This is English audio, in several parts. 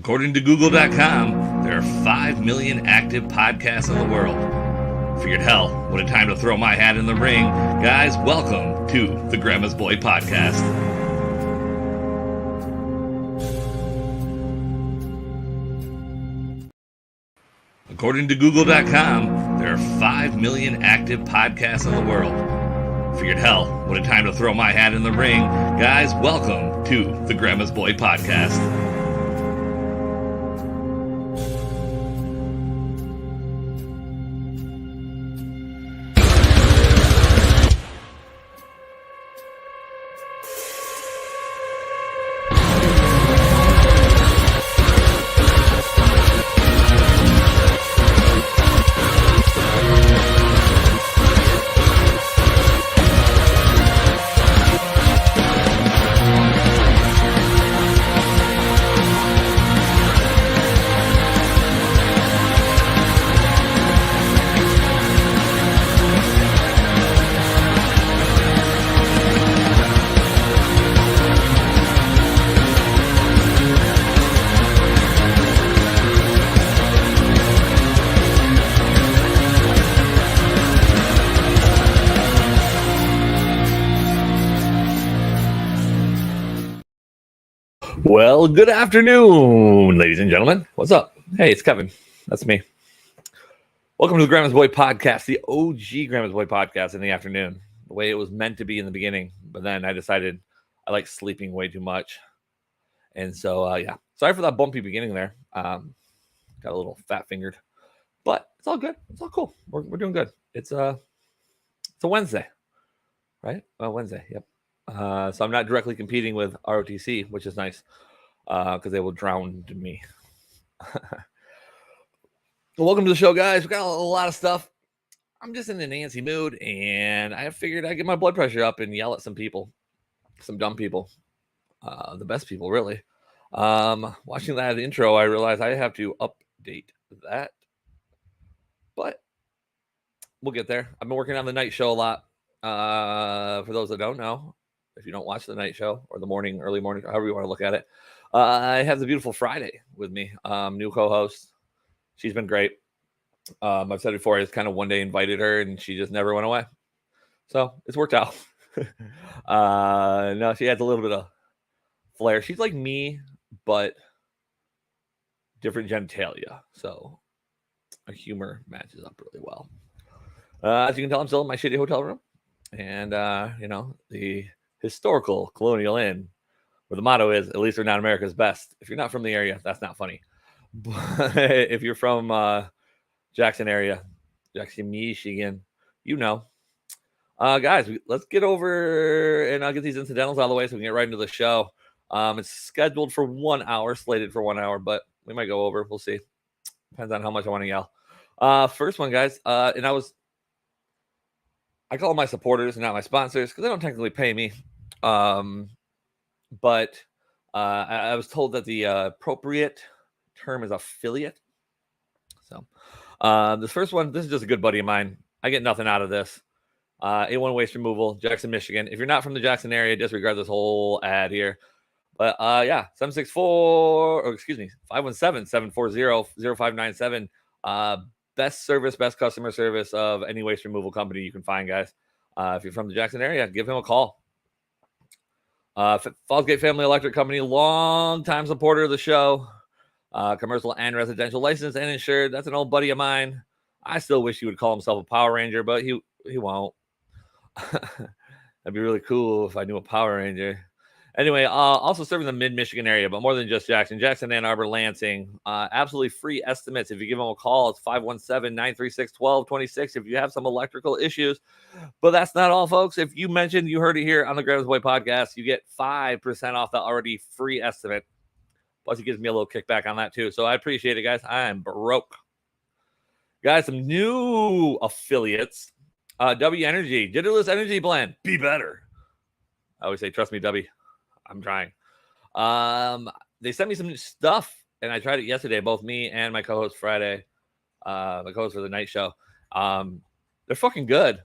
According to Google.com, there are 5 million active podcasts in the world. Figured, hell, what a time to throw my hat in the ring. Guys, welcome to the Grandmas Boy Podcast. According to Google.com, there are 5 million active podcasts in the world. Figured, hell, what a time to throw my hat in the ring. Guys, welcome to the Grandmas Boy Podcast. Well, good afternoon, ladies and gentlemen. What's up? Hey, it's Kevin. That's me. Welcome to the Grandmas Boy Podcast, the OG Grandmas Boy Podcast in the afternoon, the way it was meant to be in the beginning. But then I decided I like sleeping way too much. And so, yeah, sorry for that bumpy beginning there. Got a little fat fingered, but it's all good. It's all cool. We're doing good. It's a Wednesday, right? Wednesday. Yep. So I'm not directly competing with ROTC, which is nice because they will drown me. Welcome to the show, guys. We got a lot of stuff. I'm just in an antsy mood, and I figured I'd get my blood pressure up and yell at some people, some dumb people, the best people, really. Watching that intro, I realized I have to update that, but we'll get there. I've been working on the night show a lot. For those that don't know, if you don't watch the night show or the morning, early morning, however you want to look at it, I have the beautiful Friday with me, new co-host. She's been great. I've said before, I just kind of one day invited her and she just never went away. So it's worked out. No, she has a little bit of flair. She's like me, but different genitalia. So our humor matches up really well. As you can tell, I'm still in my shitty hotel room. And, the historical Colonial Inn, where the motto is, at least we're not America's best. If you're not from the area, that's not funny. But if you're from Jackson, Michigan, you know. Guys, let's get over and I'll get these incidentals out of the way so we can get right into the show. It's scheduled for 1 hour, slated for 1 hour, but we might go over. We'll see. Depends on how much I want to yell. First one, guys, and I call them my supporters and not my sponsors because they don't technically pay me. But I was told that the appropriate term is affiliate. So this first one, this is just a good buddy of mine. I get nothing out of this. A1 Waste Removal, Jackson, Michigan. If you're not from the Jackson area, disregard this whole ad here. But yeah, 517-740-0597. Best service, best customer service of any waste removal company you can find, guys. If you're from the Jackson area, give him a call. Fallsgate Family Electric Company, long-time supporter of the show. Commercial and residential license and insured. That's an old buddy of mine. I still wish he would call himself a Power Ranger, but he won't. That'd be really cool if I knew a Power Ranger. Anyway, also serving the mid-Michigan area, but more than just Jackson. Jackson, Ann Arbor, Lansing. Absolutely free estimates. If you give them a call, it's 517-936-1226 if you have some electrical issues. But that's not all, folks. If you mentioned you heard it here on the Grandmas Boy Podcast, you get 5% off the already free estimate. Plus, he gives me a little kickback on that, too. So I appreciate it, guys. I am broke. Guys, some new affiliates. W Energy. Ditterless Energy Blend. Be better. I always say, trust me, W. I'm trying. They sent me some stuff, and I tried it yesterday. Both me and my co-host Friday, my co-host for the night show. They're fucking good.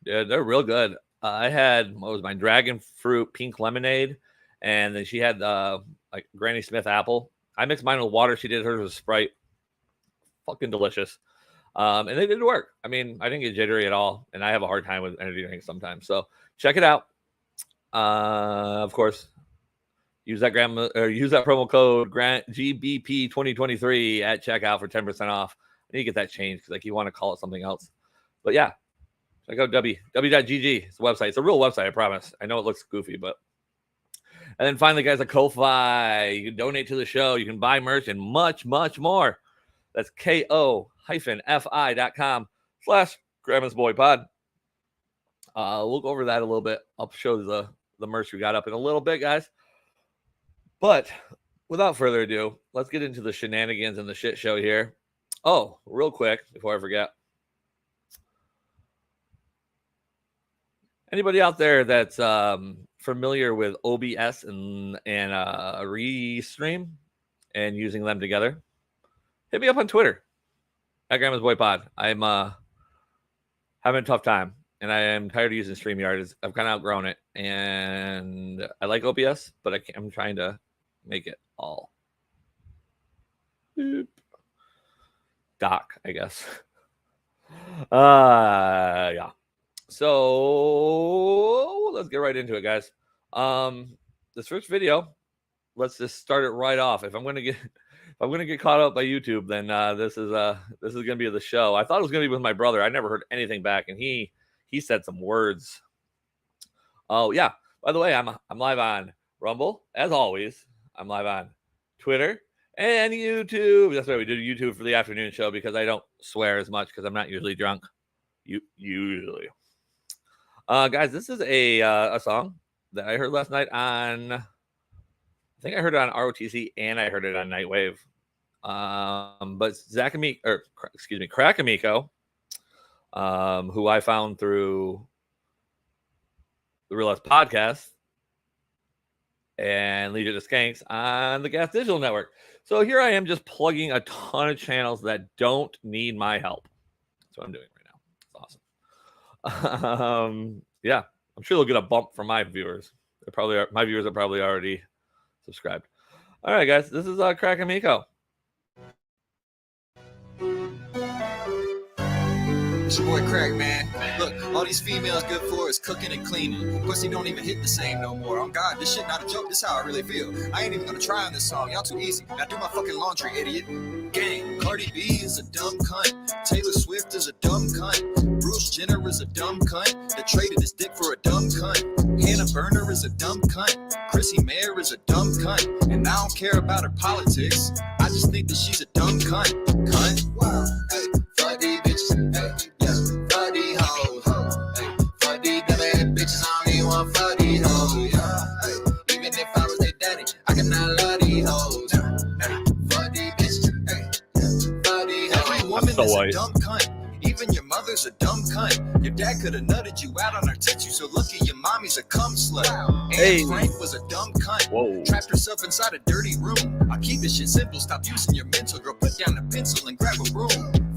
Yeah, they're real good. I had, what was mine? Dragon fruit pink lemonade, and then she had like Granny Smith apple. I mixed mine with water. She did hers with Sprite. Fucking delicious. And they did work. I mean, I didn't get jittery at all, and I have a hard time with energy drinks sometimes. So check it out. Of course, use that promo code GBP2023 at checkout for 10% off. I need to get that changed because you want to call it something else. But yeah, check out w.gg. It's a website. It's a real website, I promise. I know it looks goofy, but. And then finally, guys, a Ko-Fi. You can donate to the show. You can buy merch and much, much more. That's ko-fi.com/GrandmasBoyPod. We'll go over that a little bit. I'll show the merch we got up in a little bit, guys. But without further ado, let's get into the shenanigans and the shit show here. Oh, real quick, before I forget. Anybody out there that's familiar with OBS and Restream and using them together, hit me up on Twitter at Grandma's Boy Pod. I'm having a tough time, and I am tired of using StreamYard. I've kind of outgrown it, and I like OBS, but I'm trying to make it all doc, I guess. Yeah. So let's get right into it, guys. This first video, let's just start it right off. If I'm gonna get caught up by YouTube, then this is gonna be the show. I thought it was gonna be with my brother. I never heard anything back, and he said some words. Oh yeah. By the way, I'm live on Rumble as always. I'm live on Twitter and YouTube. That's why we do YouTube for the afternoon show, because I don't swear as much because I'm not usually drunk. Usually. Guys, this is a song that I heard last night on, I think I heard it on ROTC and I heard it on Nightwave. But Crack Amico, who I found through the Real S podcast and Legion of Skanks on the Gas Digital Network. So here I am just plugging a ton of channels that don't need my help. That's what I'm doing right now. It's awesome. Yeah, I'm sure they'll get a bump from my viewers. My viewers are probably already subscribed. All right, guys, this is Crack Amico. It's your boy Crack, man. Look, all these females good for is cooking and cleaning. Pussy don't even hit the same no more. Oh God, this shit not a joke. This how I really feel. I ain't even gonna try on this song. Y'all too easy. Now do my fucking laundry, idiot. Gang. Cardi B is a dumb cunt. Taylor Swift is a dumb cunt. Bruce Jenner is a dumb cunt that traded his dick for a dumb cunt. Hannah Burner is a dumb cunt. Chrissy Mayer is a dumb cunt. And I don't care about her politics. I just think that she's a dumb cunt. Cunt. Wow. Hey, fuck these bitches. Hey, yeah. Fuck these hoes. Hey, fuck these dumb bitches. I don't even want fuck these hoes. Yeah. Hey, even if I was their daddy, I cannot love these hoes. Hey, fuck these bitches. Hey, fuck these hoes. Every woman is a dumb cunt. Even your mother's a dumb cunt. Your dad could have nutted you out on her tits. You so lucky your mommy's a cum slut. Hey. Anne Frank was a dumb cunt. Whoa. Trapped herself inside a dirty room. I'll keep this shit simple. Stop using your mental, girl. Put down a pencil and grab a broom.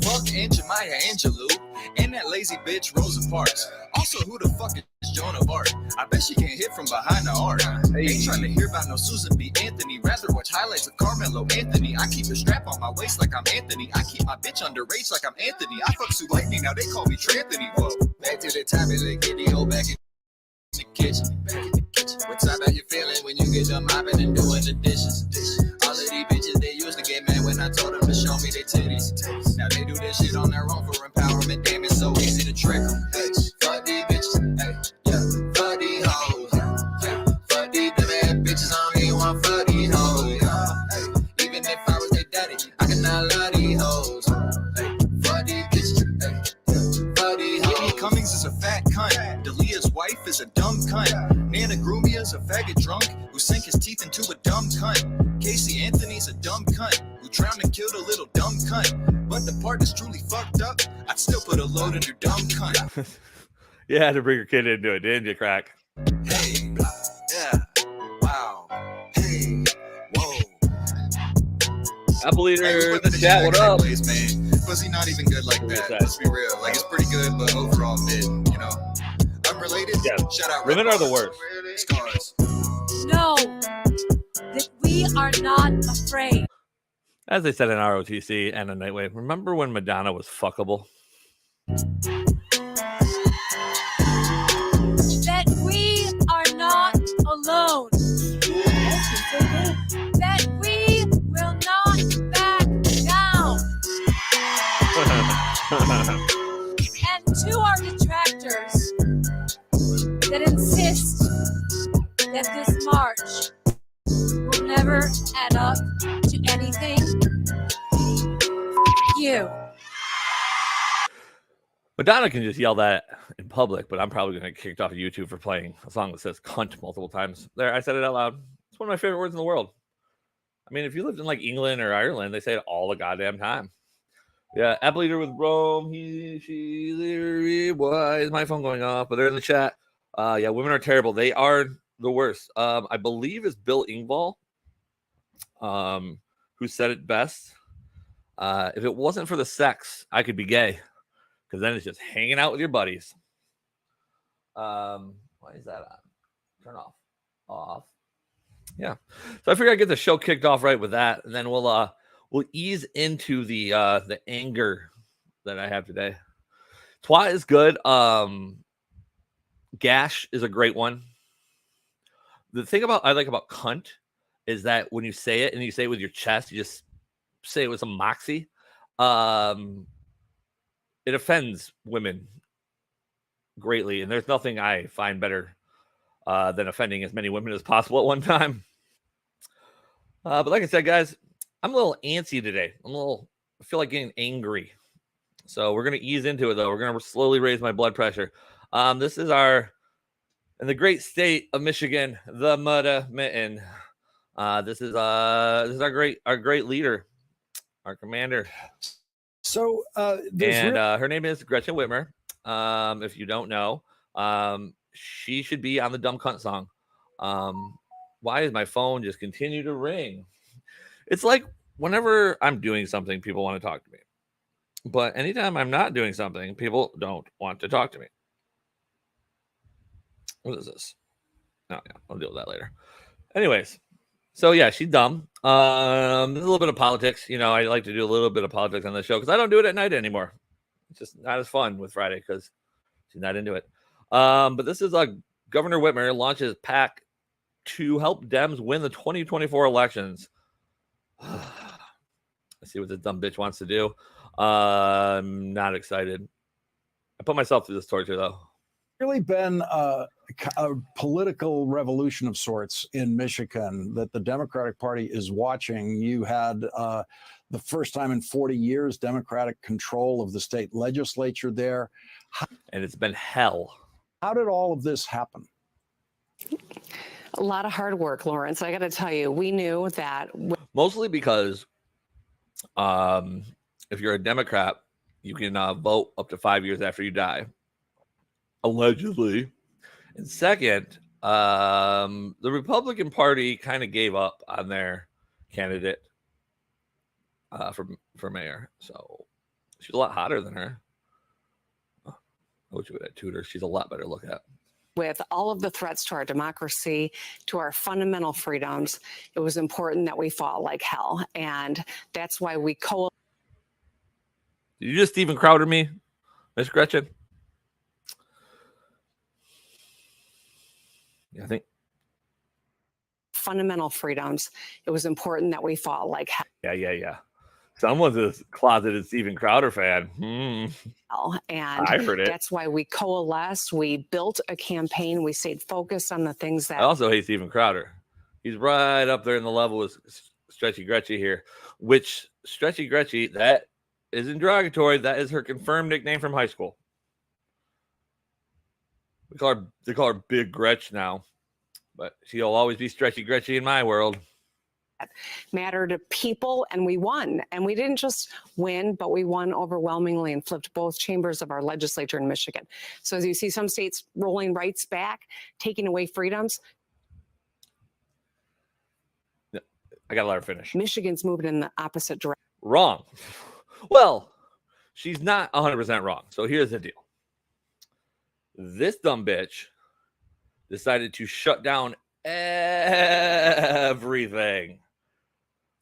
Fuck Aunt Maya Angelou and that lazy bitch Rosa Parks. Also, who the fuck is Joan of Arc? I bet she can't hit from behind the arc. Hey. Ain't trying to hear about no Susan B. Anthony. Rather watch highlights of Carmelo Anthony. I keep a strap on my waist like I'm Anthony. I keep my bitch underage like I'm Anthony. I fuck Sue Lightning, now they call me Tranthony. Whoa, back to the time of the kitty, oh, back in the kitchen. What type are you feeling when you get done mopping and doing the dishes? All of these bitches, they used to get mad when I told them to show me their titties. Now they do this shit on their own for empowerment. Damn, it's so easy to trick them. Hey, fuck these bitches. Hey, yeah, fuck these hoes. Yeah, fuck these dumb bitches. I don't even want fuck these hoes. Yeah, hey, even if I was their daddy, I cannot love these hoes. Hey, fuck these bitches. Hey, yeah, fuck these hoes. Whitney Cummings is a fat cunt. Delia's wife is a dumb cunt. Nana Grumia is a faggot drunk who sank his teeth into a dumb cunt. Casey Anthony's a dumb cunt who drowned and killed a little dumb cunt. But the part that's truly fucked up, I'd still put a load in your dumb cunt. You had to bring your kid into it, didn't you, Crack? Hey, yeah, wow, hey, whoa. Apple Leader in the chat, what up? Place, man. Pussy not even good like that. Let's be real. Like, it's pretty good, but overall mid, you know. Unrelated? Yeah. Shout out. Women are the worst. Scars. Know that we are not afraid. As they said in ROTC and a Nightwave, remember when Madonna was fuckable? That we are not alone. That we will not back down. And to our detractors that insist that this march will never add up to anything, you. Madonna can just yell that in public, but I'm probably going to get kicked off of YouTube for playing a song that says cunt multiple times. There, I said it out loud. It's one of my favorite words in the world. I mean, if you lived in like England or Ireland, they say it all the goddamn time. Yeah, app leader with Rome. He, she, there. Why is my phone going off? But they're in the chat. Yeah, women are terrible. They are the worst. I believe it's Bill Engvall, who said it best. If it wasn't for the sex, I could be gay, because then it's just hanging out with your buddies. Why is that on? Turn off. Yeah. So I figured I'd get the show kicked off right with that, and then we'll ease into the anger that I have today. Twat is good. Gash is a great one. The thing I like about cunt is that when you say it and you say it with your chest, you just say it with some moxie. It offends women greatly, and there's nothing I find better than offending as many women as possible at one time. But like I said, guys, I'm a little antsy today. I feel like getting angry. So we're going to ease into it, though. We're going to slowly raise my blood pressure. This is in the great state of Michigan, the Mudda Mitten. This is our great leader, our commander. So, her name is Gretchen Whitmer. If you don't know, she should be on the Dumb Cunt song. Why does my phone just continue to ring? It's like whenever I'm doing something, people want to talk to me. But anytime I'm not doing something, people don't want to talk to me. What is this? Oh, yeah, I'll deal with that later. Anyways, so yeah, she's dumb. There's a little bit of politics. You know, I like to do a little bit of politics on the show because I don't do it at night anymore. It's just not as fun with Friday because she's not into it. But this is Governor Whitmer launches PAC to help Dems win the 2024 elections. Let's see what this dumb bitch wants to do. I'm not excited. I put myself through this torture, though. Really been a political revolution of sorts in Michigan that the Democratic Party is watching. You had the first time in 40 years Democratic control of the state legislature there. And it's been hell. How did all of this happen? A lot of hard work, Lawrence. I got to tell you, we knew that. Mostly because if you're a Democrat, you can vote up to 5 years after you die. Allegedly. And second, the Republican Party kind of gave up on their candidate for mayor. So she's a lot hotter than her. I wish we would have tutor. She's a lot better to look at. With all of the threats to our democracy, to our fundamental freedoms, it was important that we fought like hell. And that's why we Did you just Steven Crowder me, Miss Gretchen? Yeah, I think. Fundamental freedoms. It was important that we fought like hell. Yeah. Someone's a closeted Steven Crowder fan. And I heard it. That's why we coalesced. We built a campaign. We stayed focused on the things that. I also hate Steven Crowder. He's right up there in the level with Stretchy Gretchy here. Which Stretchy Gretchy, that is derogatory. That is her confirmed nickname from high school. They call her Big Gretch now, but she'll always be Stretchy Gretchy in my world. Matter to people, and we won. And we didn't just win, but we won overwhelmingly and flipped both chambers of our legislature in Michigan. So as you see some states rolling rights back, taking away freedoms. I got to let her finish. Michigan's moving in the opposite direction. Wrong. Well, she's not 100% wrong. So here's the deal. This dumb bitch decided to shut down everything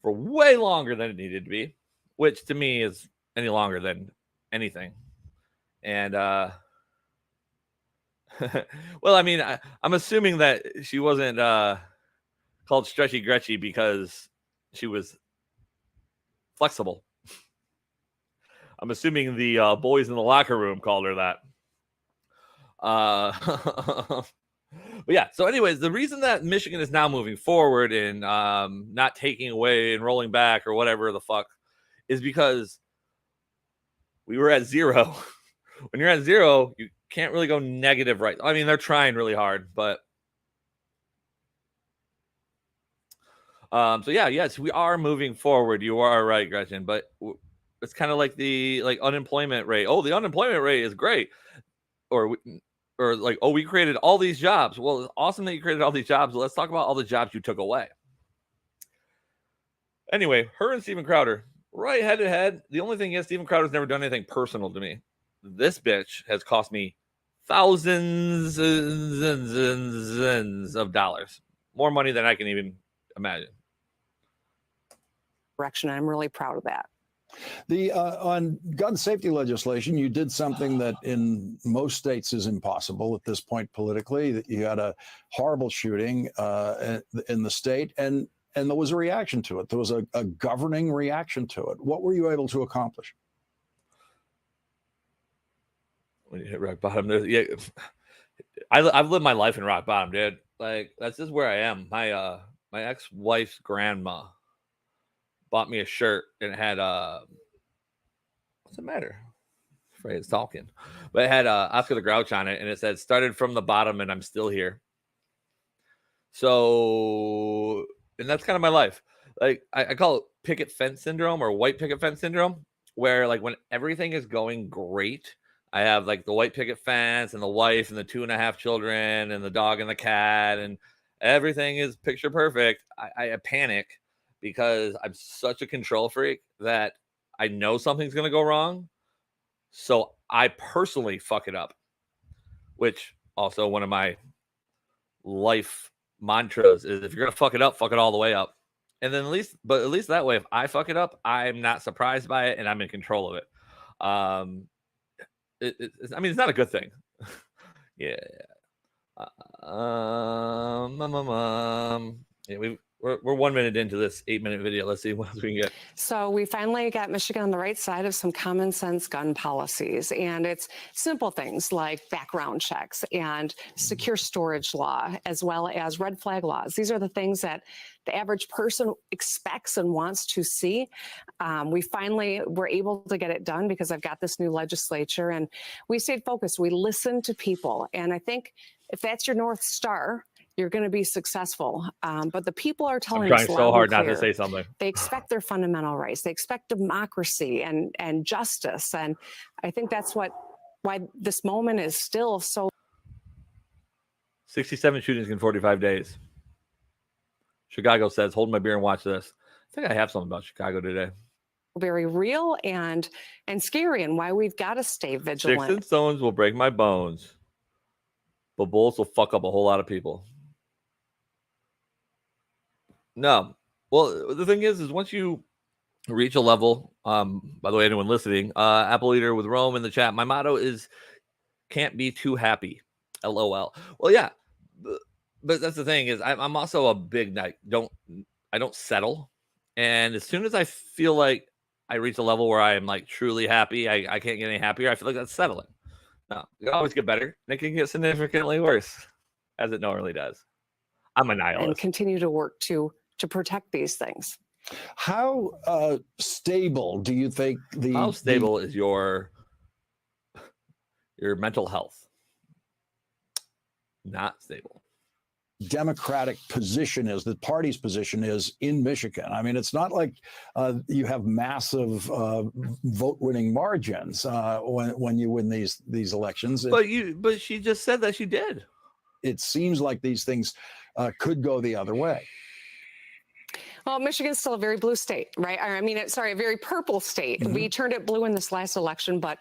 for way longer than it needed to be, which to me is any longer than anything. And well, I mean, I'm assuming that she wasn't called Stretchy Gretchy because she was flexible. I'm assuming the boys in the locker room called her that. But yeah, so anyways, the reason that Michigan is now moving forward and not taking away and rolling back or whatever the fuck is because we were at 0. When you're at 0, you can't really go negative, right? I mean, they're trying really hard, but so yeah, yes, we are moving forward. You are right, Gretchen, but it's kind of like the unemployment rate. Oh, the unemployment rate is great. Or like, oh, we created all these jobs. Well, it's awesome that you created all these jobs. But let's talk about all the jobs you took away. Anyway, her and Steven Crowder, right head to head. The only thing is, Steven Crowder's never done anything personal to me. This bitch has cost me thousands of dollars, more money than I can even imagine. Direction. I'm really proud of that. The on gun safety legislation, you did something that in most states is impossible at this point politically. You had a horrible shooting in the state, and there was a reaction to it. There was a governing reaction to it. What were you able to accomplish? When you hit rock bottom, yeah, I've lived my life in rock bottom, dude. Like, that's just where I am. My ex-wife's grandma bought me a shirt and it had what's the matter? I'm afraid it's talking. But it had Oscar the Grouch on it, and it said, "Started from the bottom and I'm still here." So, and that's kind of my life. Like, I call it picket fence syndrome or white picket fence syndrome, where like when everything is going great, I have like the white picket fence and the wife and the 2.5 children and the dog and the cat, and everything is picture perfect. I panic because I'm such a control freak that I know something's going to go wrong. So I personally fuck it up, which also one of my life mantras is, if you're going to fuck it all the way up. And then at least that way, if I fuck it up, I'm not surprised by it and I'm in control of it. I mean, it's not a good thing. Yeah. Yeah, we're 1 minute into this 8-minute video. Let's see what else we can get. So we finally got Michigan on the right side of some common sense gun policies, and it's simple things like background checks and secure storage law, as well as red flag laws. These are the things that the average person expects and wants to see. We finally were able to get it done because I've got this new legislature, and we stayed focused. We listened to people, and I think if that's your North Star, you're going to be successful. But the people are telling us I'm trying so hard not to say something. They expect their fundamental rights. They expect democracy and justice. And I think that's why this moment is still so. 67 shootings in 45 days. Chicago says, hold my beer and watch this. I think I have something about Chicago today. Very real and scary, and why we've got to stay vigilant. Sticks and stones will break my bones, but bullets will fuck up a whole lot of people. No. Well, the thing is once you reach a level, by the way, anyone listening, Apple Eater with Rome in the chat, my motto is can't be too happy. LOL. Well, yeah, but that's the thing is I'm also a big I don't settle. And as soon as I feel like I reach a level where I am like truly happy, I can't get any happier. I feel like that's settling. No, it can always get better. And it can get significantly worse, as it normally does. I'm a nihilist. And continue to work to protect these things. How stable do you think How stable is your mental health? Not stable. Democratic position is, the party's position is in Michigan? I mean, it's not like you have massive vote-winning margins when you win these elections. But she just said that she did. It seems like these things could go the other way. Well, Michigan's still a very blue state, right? I mean, a very purple state. Mm-hmm. We turned it blue in this last election, but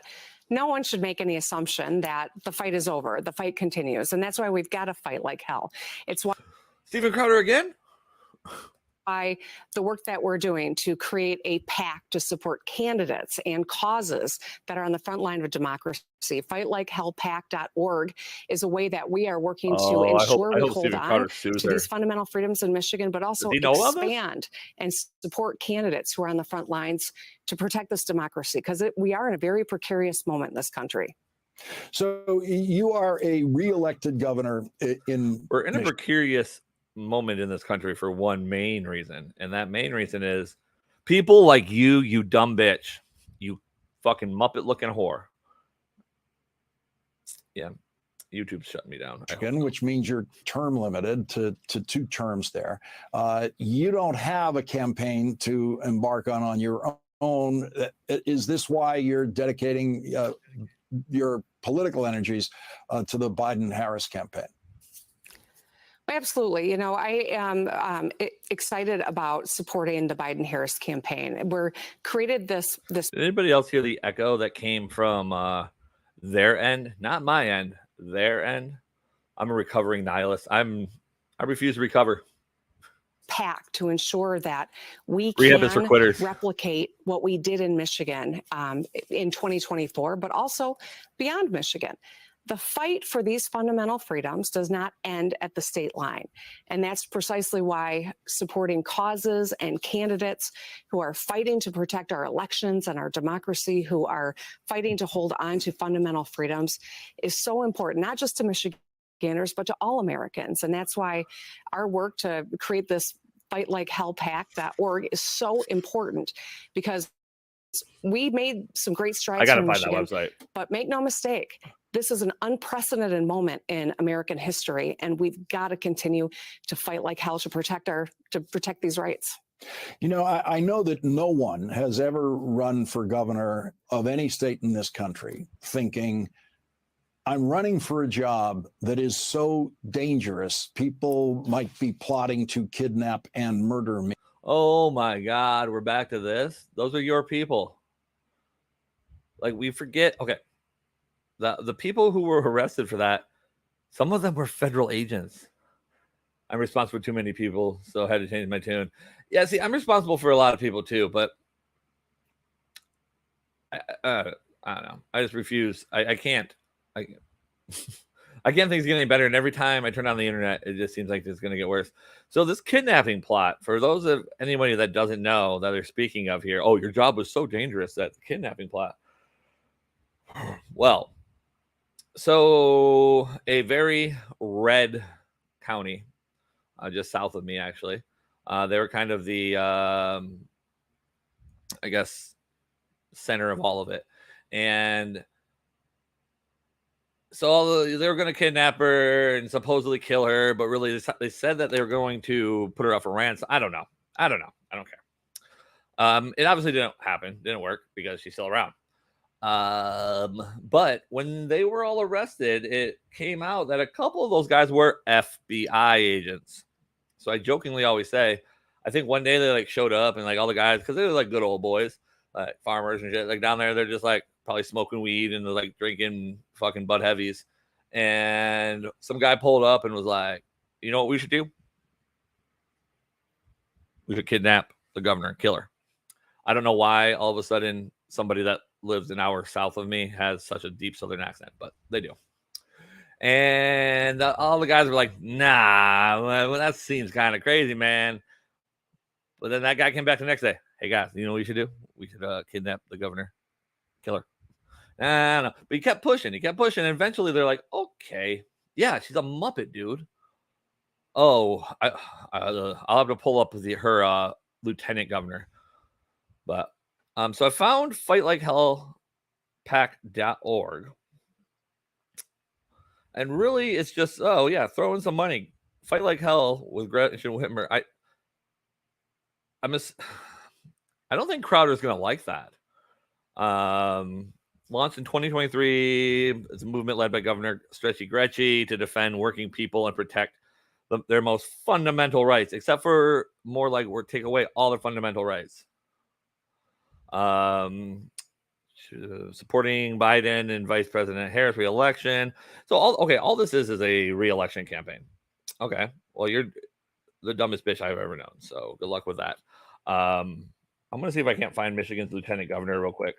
no one should make any assumption that the fight is over. The fight continues, and that's why we've got to fight like hell. It's why Steven Crowder again. why the work that we're doing to create a PAC to support candidates and causes that are on the front line of democracy. FightLikeHellPAC.org is a way that we are working to ensure we hold Steven on Crowder sues to her. these fundamental freedoms in Michigan, but also he know about this? expand and support candidates who are on the front lines to protect this democracy, because we are in a very precarious moment in this country. So you are a re-elected governor in. We're in a precarious moment in this country for one main reason, and that main reason is people like you dumb bitch, you fucking Muppet looking whore. Yeah, YouTube's shutting me down. Which means you're term limited to 2 terms there. You don't have a campaign to embark on your own. Is this why you're dedicating your political energies to the Biden-Harris campaign? Absolutely. You know, I am excited about supporting the Biden-Harris campaign. We're created this. Did anybody else hear the echo that came from their end? Not my end, their end. I'm a recovering nihilist. I refuse to recover. PAC to ensure that we Rehab is for can quitters. replicate what we did in Michigan in 2024, but also beyond Michigan. The fight for these fundamental freedoms does not end at the state line. And that's precisely why supporting causes and candidates who are fighting to protect our elections and our democracy, who are fighting to hold on to fundamental freedoms, is so important, not just to Michiganders, but to all Americans. And that's why our work to create this FightLikeHellPAC.org is so important, because we made some great strides. I gotta in find Michigan, that website. But make no mistake, this is an unprecedented moment in American history, and we've got to continue to fight like hell to protect these rights. You know, I know that no one has ever run for governor of any state in this country thinking, I'm running for a job that is so dangerous, people might be plotting to kidnap and murder me. Oh my God, we're back to this. Those are your people. Like, we forget. Okay. The people who were arrested for that, some of them were federal agents. I'm responsible for too many people, so I had to change my tune. Yeah, see, I'm responsible for a lot of people too, but I don't know. I just refuse. I can't. I can't think it's getting any better. And every time I turn on the internet, it just seems like it's going to get worse. So this kidnapping plot, for those of anybody that doesn't know that they're speaking of here, oh, your job was so dangerous, that kidnapping plot. Well, so a very red county, just south of me, actually, they were kind of the, I guess, center of all of it. And so they were going to kidnap her and supposedly kill her, but really they said that they were going to put her up for ransom. I don't know. I don't care. It obviously didn't happen. Didn't work because she's still around. But when they were all arrested, it came out that a couple of those guys were FBI agents. So I jokingly always say, I think one day they like showed up and like all the guys, because they were like good old boys, like farmers and shit, like down there, they're just like probably smoking weed and they're like drinking fucking Bud Heavies. And some guy pulled up and was like, you know what we should do? We should kidnap the governor and kill her. I don't know why all of a sudden somebody that lives an hour south of me has such a deep southern accent, but they do. And all the guys were like, nah, well, that seems kind of crazy, man. But then that guy came back the next day. Hey, guys, you know what we should do? We should kidnap the governor, kill her. No. But he kept pushing. And eventually they're like, okay, yeah, she's a Muppet, dude. Oh, I'll have to pull up her lieutenant governor. But so I found FightLikeHellPAC.org. And really, it's just, oh, yeah, throw in some money. Fight Like Hell with Gretchen Whitmer. I don't think Crowder's going to like that. Launched in 2023, it's a movement led by Governor Stretchy Gretchy to defend working people and protect their most fundamental rights, except for more like we're take away all their fundamental rights. Supporting Biden and Vice President Harris re-election. So all this is a re-election campaign. Okay, well the dumbest bitch I've ever known. So good luck with that. I'm going to see if I can't find Michigan's lieutenant governor real quick.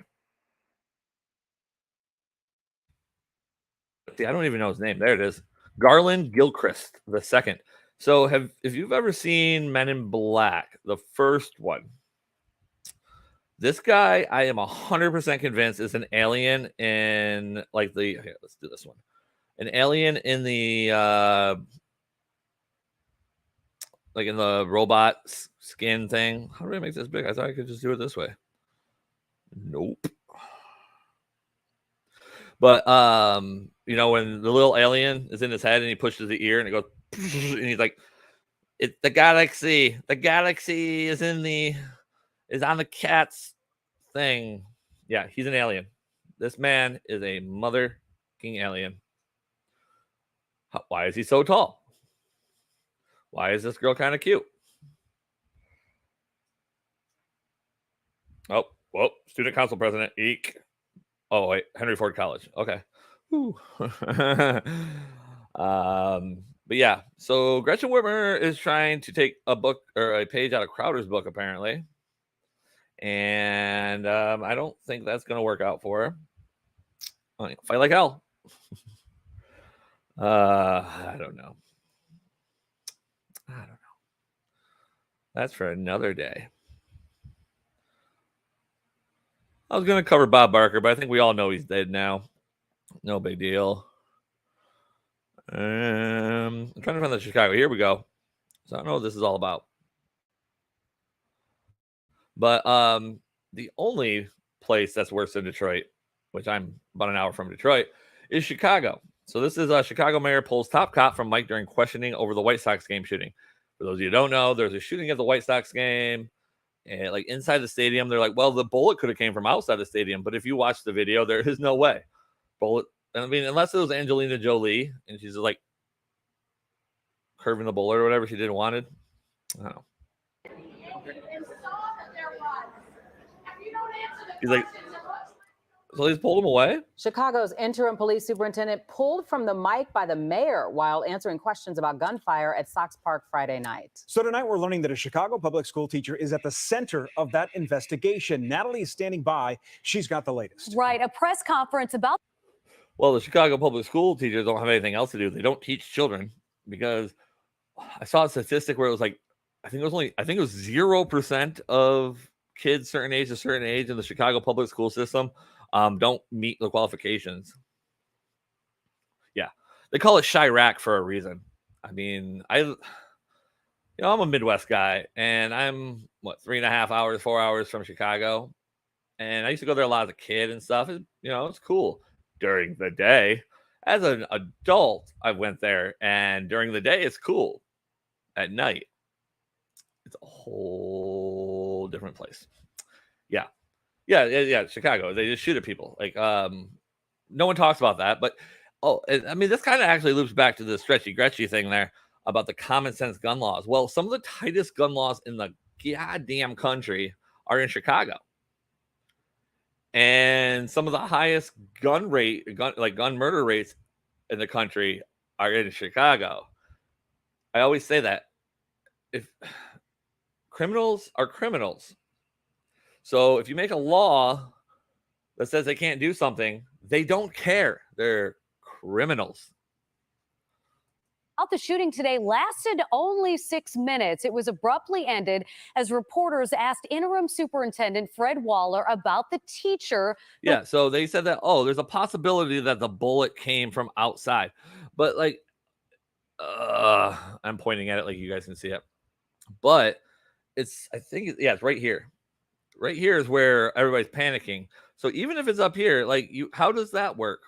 See, I don't even know his name. There it is. Garland Gilchrist II. So if you've ever seen Men in Black, the first one, this guy, I am 100% convinced is an alien in like the, here, let's do this one. An alien in the, like in the robot skin thing. How do I make this big? I thought I could just do it this way. Nope. But, you know, when the little alien is in his head and he pushes the ear and it goes, and he's like, it's the galaxy. The galaxy is on the cat's thing. Yeah, he's an alien. This man is a mother king alien. Why is he so tall? Why is this girl kind of cute? Oh, whoa, student council president. Eek. Oh, wait, Henry Ford College. Okay. But yeah, so Gretchen Whitmer is trying to take a book or a page out of Crowder's book, apparently. And I don't think that's going to work out for her. Fight like hell. I don't know. That's for another day. I was going to cover Bob Barker, but I think we all know he's dead now. No big deal. I'm trying to find the Chicago. Here we go. So I don't know what this is all about. But the only place that's worse than Detroit, which I'm about an hour from Detroit, is Chicago. So this is Chicago mayor pulls top cop from Mike during questioning over the White Sox game shooting. For those of you who don't know, there's a shooting at the White Sox game. And like inside the stadium, they're like, well, the bullet could have came from outside the stadium. But if you watch the video, there is no way. Bullet. I mean, unless it was Angelina Jolie and she's like curving the bullet or whatever she didn't wanted. I don't know. He's like, so he's pulled him away? Chicago's interim police superintendent pulled from the mic by the mayor while answering questions about gunfire at Sox Park Friday night. So tonight we're learning that a Chicago public school teacher is at the center of that investigation. Natalie is standing by. She's got the latest. Right. A press conference about. Well, the Chicago public school teachers don't have anything else to do. They don't teach children because I saw a statistic where it was like, I think it was 0% of kids certain age to certain age in the Chicago public school system don't meet the qualifications. Yeah. They call it Chirac for a reason. I mean, I'm a Midwest guy and I'm 3.5 hours, 4 hours from Chicago. And I used to go there a lot as a kid and stuff. It's cool during the day. As an adult, I went there and during the day, it's cool. At night, it's a whole different place. Yeah. Chicago. They just shoot at people. Like, no one talks about that. But I mean, this kind of actually loops back to the Stretchy Gretchy thing there about the common sense gun laws. Well, some of the tightest gun laws in the goddamn country are in Chicago, and some of the highest gun murder rates in the country are in Chicago. I always say that if criminals are criminals. So if you make a law that says they can't do something, they don't care. They're criminals. The shooting today lasted only 6 minutes. It was abruptly ended as reporters asked interim superintendent Fred Waller about the teacher. Yeah, so they said that, there's a possibility that the bullet came from outside. But like, I'm pointing at it like you guys can see it. But it's right here. Right here is where everybody's panicking. So even if it's up here, how does that work?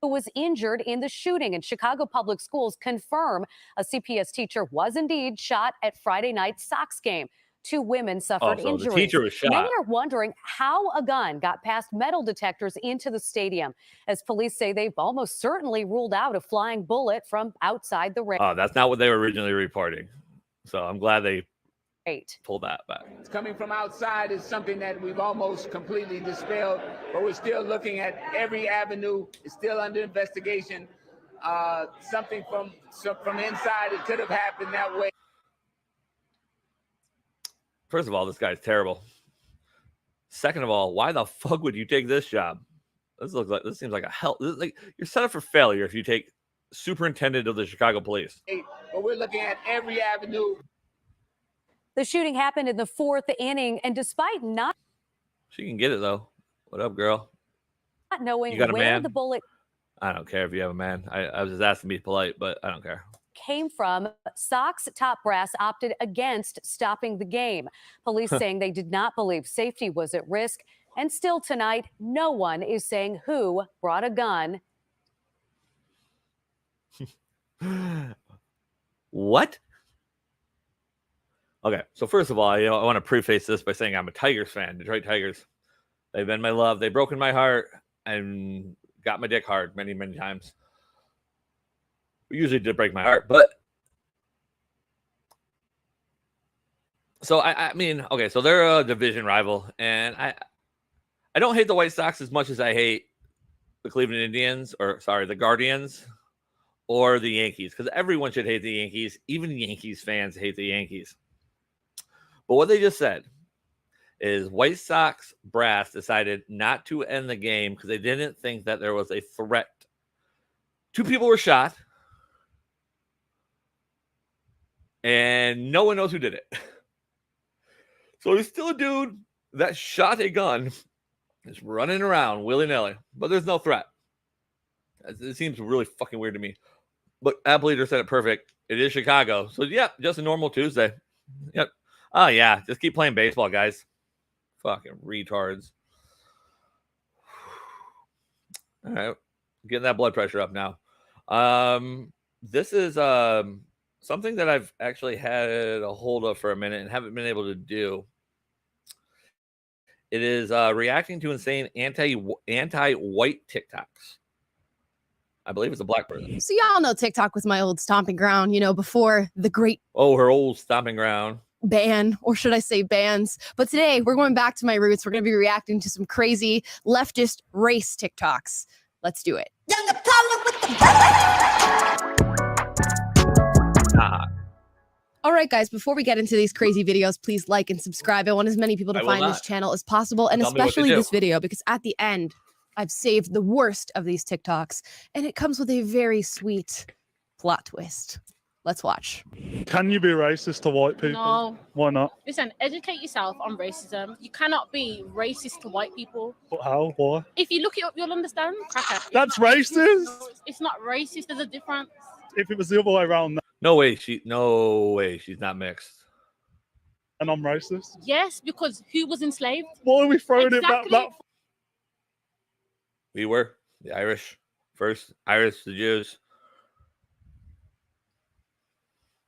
Who was injured in the shooting, and Chicago Public Schools confirm a CPS teacher was indeed shot at Friday night's Sox game. 2 women suffered injuries. The teacher was shot. Many are wondering how a gun got past metal detectors into the stadium, as police say they've almost certainly ruled out a flying bullet from outside the ring. That's not what they were originally reporting. So I'm glad they pulled that back. It's coming from outside is something that we've almost completely dispelled, but we're still looking at every avenue. It's still under investigation. something from inside. It could have happened that way. First of all, this guy's terrible. Second of all, why the fuck would you take this job? This seems like a hell. Like you're set up for failure if you take superintendent of the Chicago Police. But we're looking at every avenue. The shooting happened in the fourth inning, and despite not She can get it though. What up, girl? knowing You got a where man? the bullet I don't care if you have a man. I was just asking to be polite, but I don't care. came from, Sox top brass opted against stopping the game. Police saying they did not believe safety was at risk. And still tonight, no one is saying who brought a gun. What? Okay, so first of all, I want to preface this by saying I'm a Tigers fan, Detroit Tigers. They've been my love. They've broken my heart and got my dick hard many, many times. Usually did break my heart, but so I mean, okay, so they're a division rival, and I don't hate the White Sox as much as I hate the Cleveland Indians, or sorry, the Guardians, or the Yankees, because everyone should hate the Yankees. Even Yankees fans hate the Yankees. But what they just said is White Sox brass decided not to end the game because they didn't think that there was a threat. 2 people were shot, and no one knows who did it. So there's still a dude that shot a gun, just running around willy-nilly, but there's no threat. It seems really fucking weird to me. But App Leader said it perfect. It is Chicago. So, yeah, just a normal Tuesday. Yep. Oh, yeah, just keep playing baseball, guys. Fucking retards. All right, getting that blood pressure up now. This is something that I've actually had a hold of for a minute and haven't been able to do. It is reacting to insane anti-white TikToks. I believe it's a black person. So y'all know TikTok was my old stomping ground, before the great her old stomping ground. ban, or should I say bans. But today we're going back to my roots. We're going to be reacting to some crazy leftist race TikToks. Let's do it. All right, guys, before we get into these crazy videos, please like and subscribe. I want as many people to find this channel as possible, and especially this video, because at the end, I've saved the worst of these TikToks, and it comes with a very sweet plot twist. Let's watch. Can you be racist to white people? No. Why not? Listen, educate yourself on racism. You cannot be racist to white people. But how? Why? If you look it up, you'll understand. Cracker. That's racist? It's not racist. There's a difference. If it was the other way around, no way she's not mixed. And I'm racist? Yes, because who was enslaved? Why are we throwing it back that? We were the Irish first. Irish, the Jews,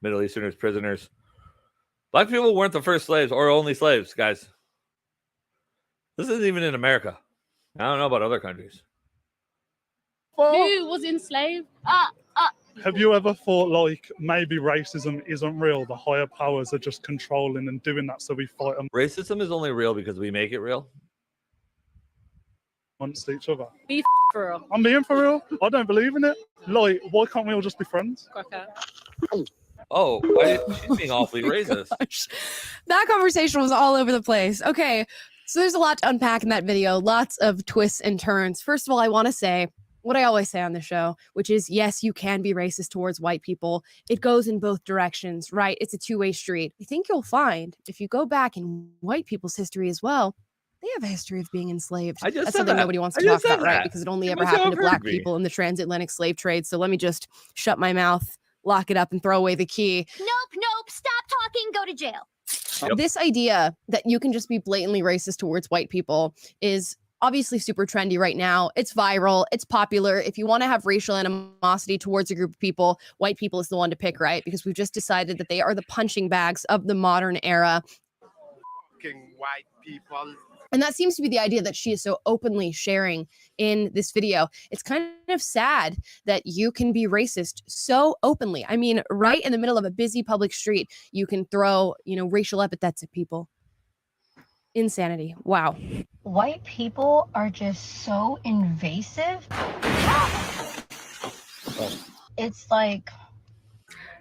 Middle Easterners, prisoners. Black people weren't the first slaves or only slaves, guys. This isn't even in America. I don't know about other countries. Who was enslaved? Have you ever thought, like, maybe racism isn't real? The higher powers are just controlling and doing that, so we fight them. Racism is only real because we make it real. Amongst each other. Be for real. I'm being for real. I don't believe in it. Like, why can't we all just be friends? Cracker. Oh, she's being awfully racist. Gosh. That conversation was all over the place. Okay, so there's a lot to unpack in that video. Lots of twists and turns. First of all, I want to say what I always say on the show, which is, yes, you can be racist towards white people. It goes in both directions, right? It's a two-way street. I think you'll find if you go back in white people's history as well, they have a history of being enslaved. That's something nobody wants to talk about, right? Because it only ever happened to black people in the transatlantic slave trade. So let me just shut my mouth, lock it up, and throw away the key. Nope. Stop talking. Go to jail. Yep. This idea that you can just be blatantly racist towards white people is obviously super trendy right now. It's viral. It's popular. If you want to have racial animosity towards a group of people, white people is the one to pick, right? Because we've just decided that they are the punching bags of the modern era. Fucking white people. And that seems to be the idea that she is so openly sharing in this video. It's kind of sad that you can be racist so openly. I mean, right in the middle of a busy public street, you can throw, racial epithets at people. Insanity. Wow. White people are just so invasive. It's like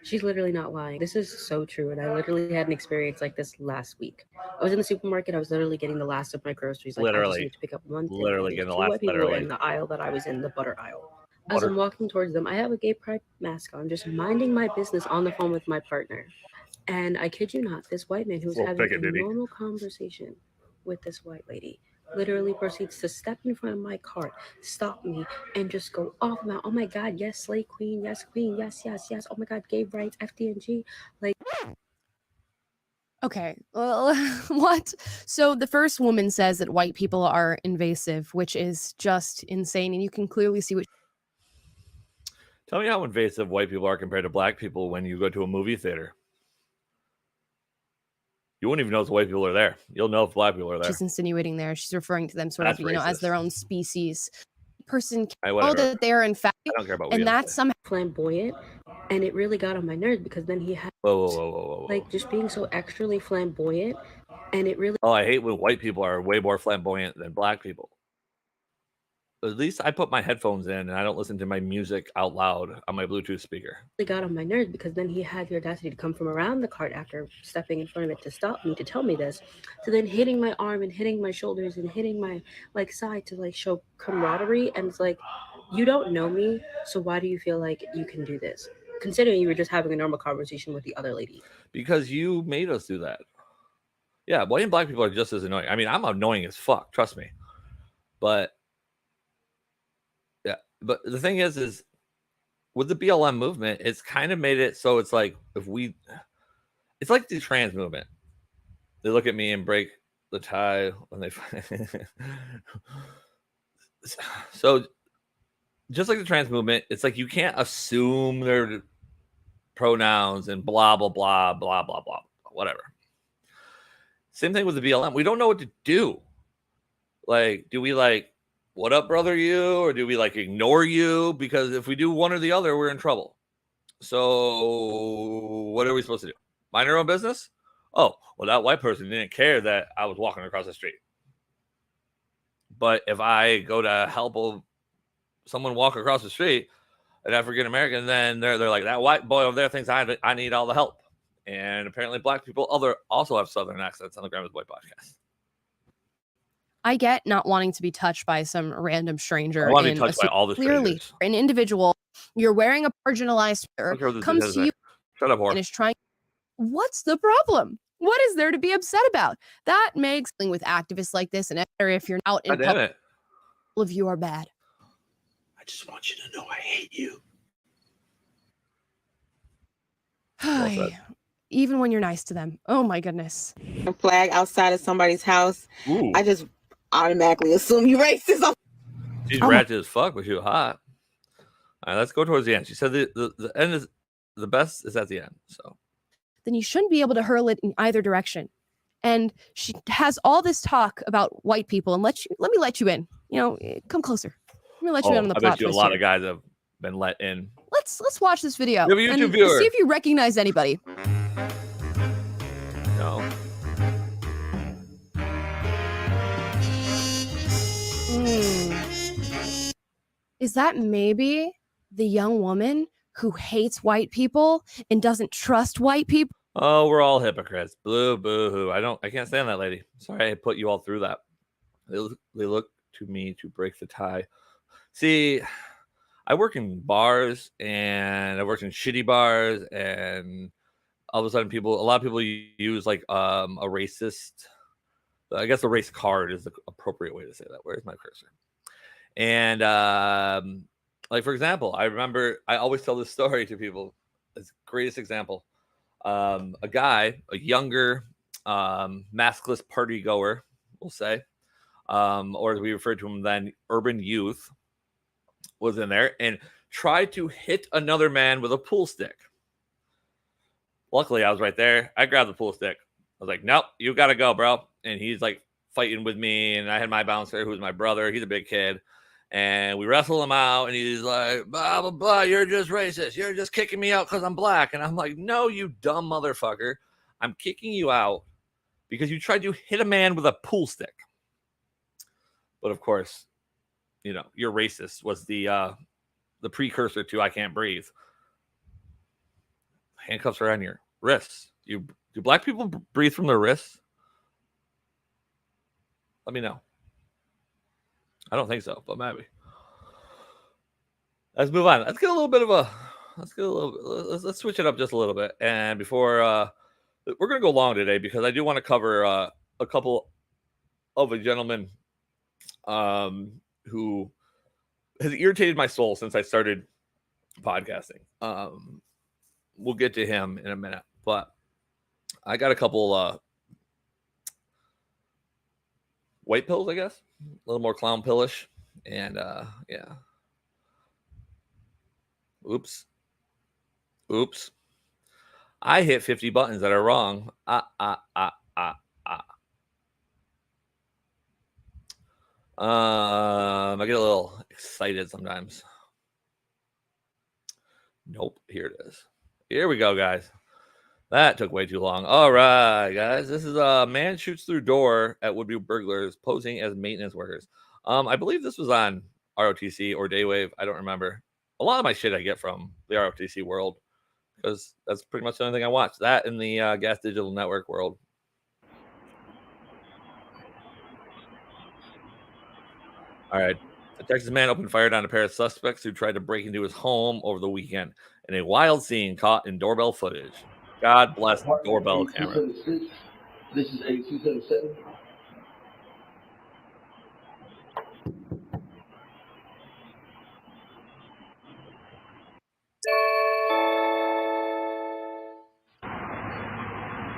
She's literally not lying. This is so true. And I literally had an experience like this last week. I was in the supermarket. I was literally getting the last of my groceries. Like, I just Literally. need to pick up one thing. Literally There's getting the two last white people literally. in the aisle that I was in, the butter aisle. As Butter. I'm walking towards them, I have a gay pride mask on, just minding my business on the phone with my partner. And I kid you not, this white man who's Little having picket, a did he? normal conversation with this white lady literally proceeds to step in front of my cart, stop me, and just go off about, oh my God, yes, slay queen, yes, yes, oh my God, gay rights, FDNG. Like, Okay, well, what? So the first woman says that white people are invasive, which is just insane, and you can clearly see what. Tell me how invasive white people are compared to black people when you go to a movie theater. You wouldn't even know if white people are there. You'll know if black people are there. She's insinuating there. She's referring to them sort That's of, you know, as racist. their own species. Person Hey, know whatever. that they're in fact, I don't care about what and you have to that's say. somehow flamboyant, and it really got on my nerves because then he had Whoa. like just being so extremely flamboyant, and it really. Oh, I hate when white people are way more flamboyant than black people. At least I put my headphones in and I don't listen to my music out loud on my Bluetooth speaker. Really got on my nerves because then he had the audacity to come from around the cart after stepping in front of it to stop me, to tell me this, to then hitting my arm and hitting my shoulders and hitting my like side to like show camaraderie. And it's like, you don't know me, so why do you feel like you can do this, considering you were just having a normal conversation with the other lady? Because you made us do that. Yeah, white and black people are just as annoying. I mean, I'm annoying as fuck, trust me. But But the thing is with the BLM movement, it's kind of made it so it's like it's like the trans movement. They look at me and break the tie when they so just like the trans movement, it's like you can't assume their pronouns and blah blah blah blah blah blah whatever. Same thing with the BLM. We don't know what to do. Like, do we like, what up, brother, you? Or do we like ignore you? Because if we do one or the other, we're in trouble. So what are we supposed to do? Mind our own business? Oh, well, that white person didn't care that I was walking across the street. But if I go to help someone walk across the street, an African American, then they're like, that white boy over there thinks I need all the help. And apparently black people also have Southern accents on the Grandmas Boy podcast. I get not wanting to be touched by some random stranger. I want to be touched by all the clearly, strangers. an individual, you're wearing a marginalized comes to you Shut up, whore. and is trying. What's the problem? What is there to be upset about? That makes with activists like this, and if you're out in public, all of you are bad. I just want you to know I hate you. Even when you're nice to them. Oh my goodness. A flag outside of somebody's house. Ooh. I just automatically assume you racist. She's ratchet as fuck, but she was hot. All right, let's go towards the end. She said the end is the best is at the end. So then you shouldn't be able to hurl it in either direction. And she has all this talk about white people, and let me let you in. You know, come closer. Let me let you in on the I plot bet you a twist lot here. of guys have been let in. Let's watch this video. You have a YouTube and viewer. See if you recognize anybody. No. Is that maybe the young woman who hates white people and doesn't trust white people? Oh, we're all hypocrites. Blue, boo-hoo. I can't stand that lady. Sorry I put you all through that. They look to me to break the tie. See, I work in bars and I worked in shitty bars, and all of a sudden a lot of people use like a racist, I guess a race card is the appropriate way to say that. Where's my cursor? And like, for example, I remember I always tell this story to people. It's the greatest example. A guy, a younger, maskless party goer, we'll say, or as we referred to him then, urban youth, was in there and tried to hit another man with a pool stick. Luckily, I was right there. I grabbed the pool stick. I was like, nope, you got to go, bro. And he's like fighting with me. And I had my bouncer, who's my brother. He's a big kid. And we wrestle him out. And he's like, blah, blah, blah. You're just racist. You're just kicking me out because I'm black. And I'm like, no, you dumb motherfucker. I'm kicking you out because you tried to hit a man with a pool stick. But of course, you know, you're racist was the the precursor to I can't breathe. Handcuffs are on your wrists. Do black people breathe from their wrists? Let me know. I don't think so, but maybe. Let's move on. Let's switch it up just a little bit. And before we're gonna go long today because I do want to cover a couple of a gentleman who has irritated my soul since I started podcasting. We'll get to him in a minute, but I got a couple white pills, I guess, a little more clown pillish, and yeah. Oops. I hit 50 buttons that are wrong. I get a little excited sometimes. Nope. Here it is. Here we go, guys. That took way too long. All right, guys. This is a man shoots through door at would-be burglars posing as maintenance workers. I believe this was on ROTC or Daywave. I don't remember. A lot of my shit I get from the ROTC world because that's pretty much the only thing I watch. That in the Gas Digital Network world. All right. A Texas man opened fire on a pair of suspects who tried to break into his home over the weekend in a wild scene caught in doorbell footage. God bless the doorbell camera. This is 8277.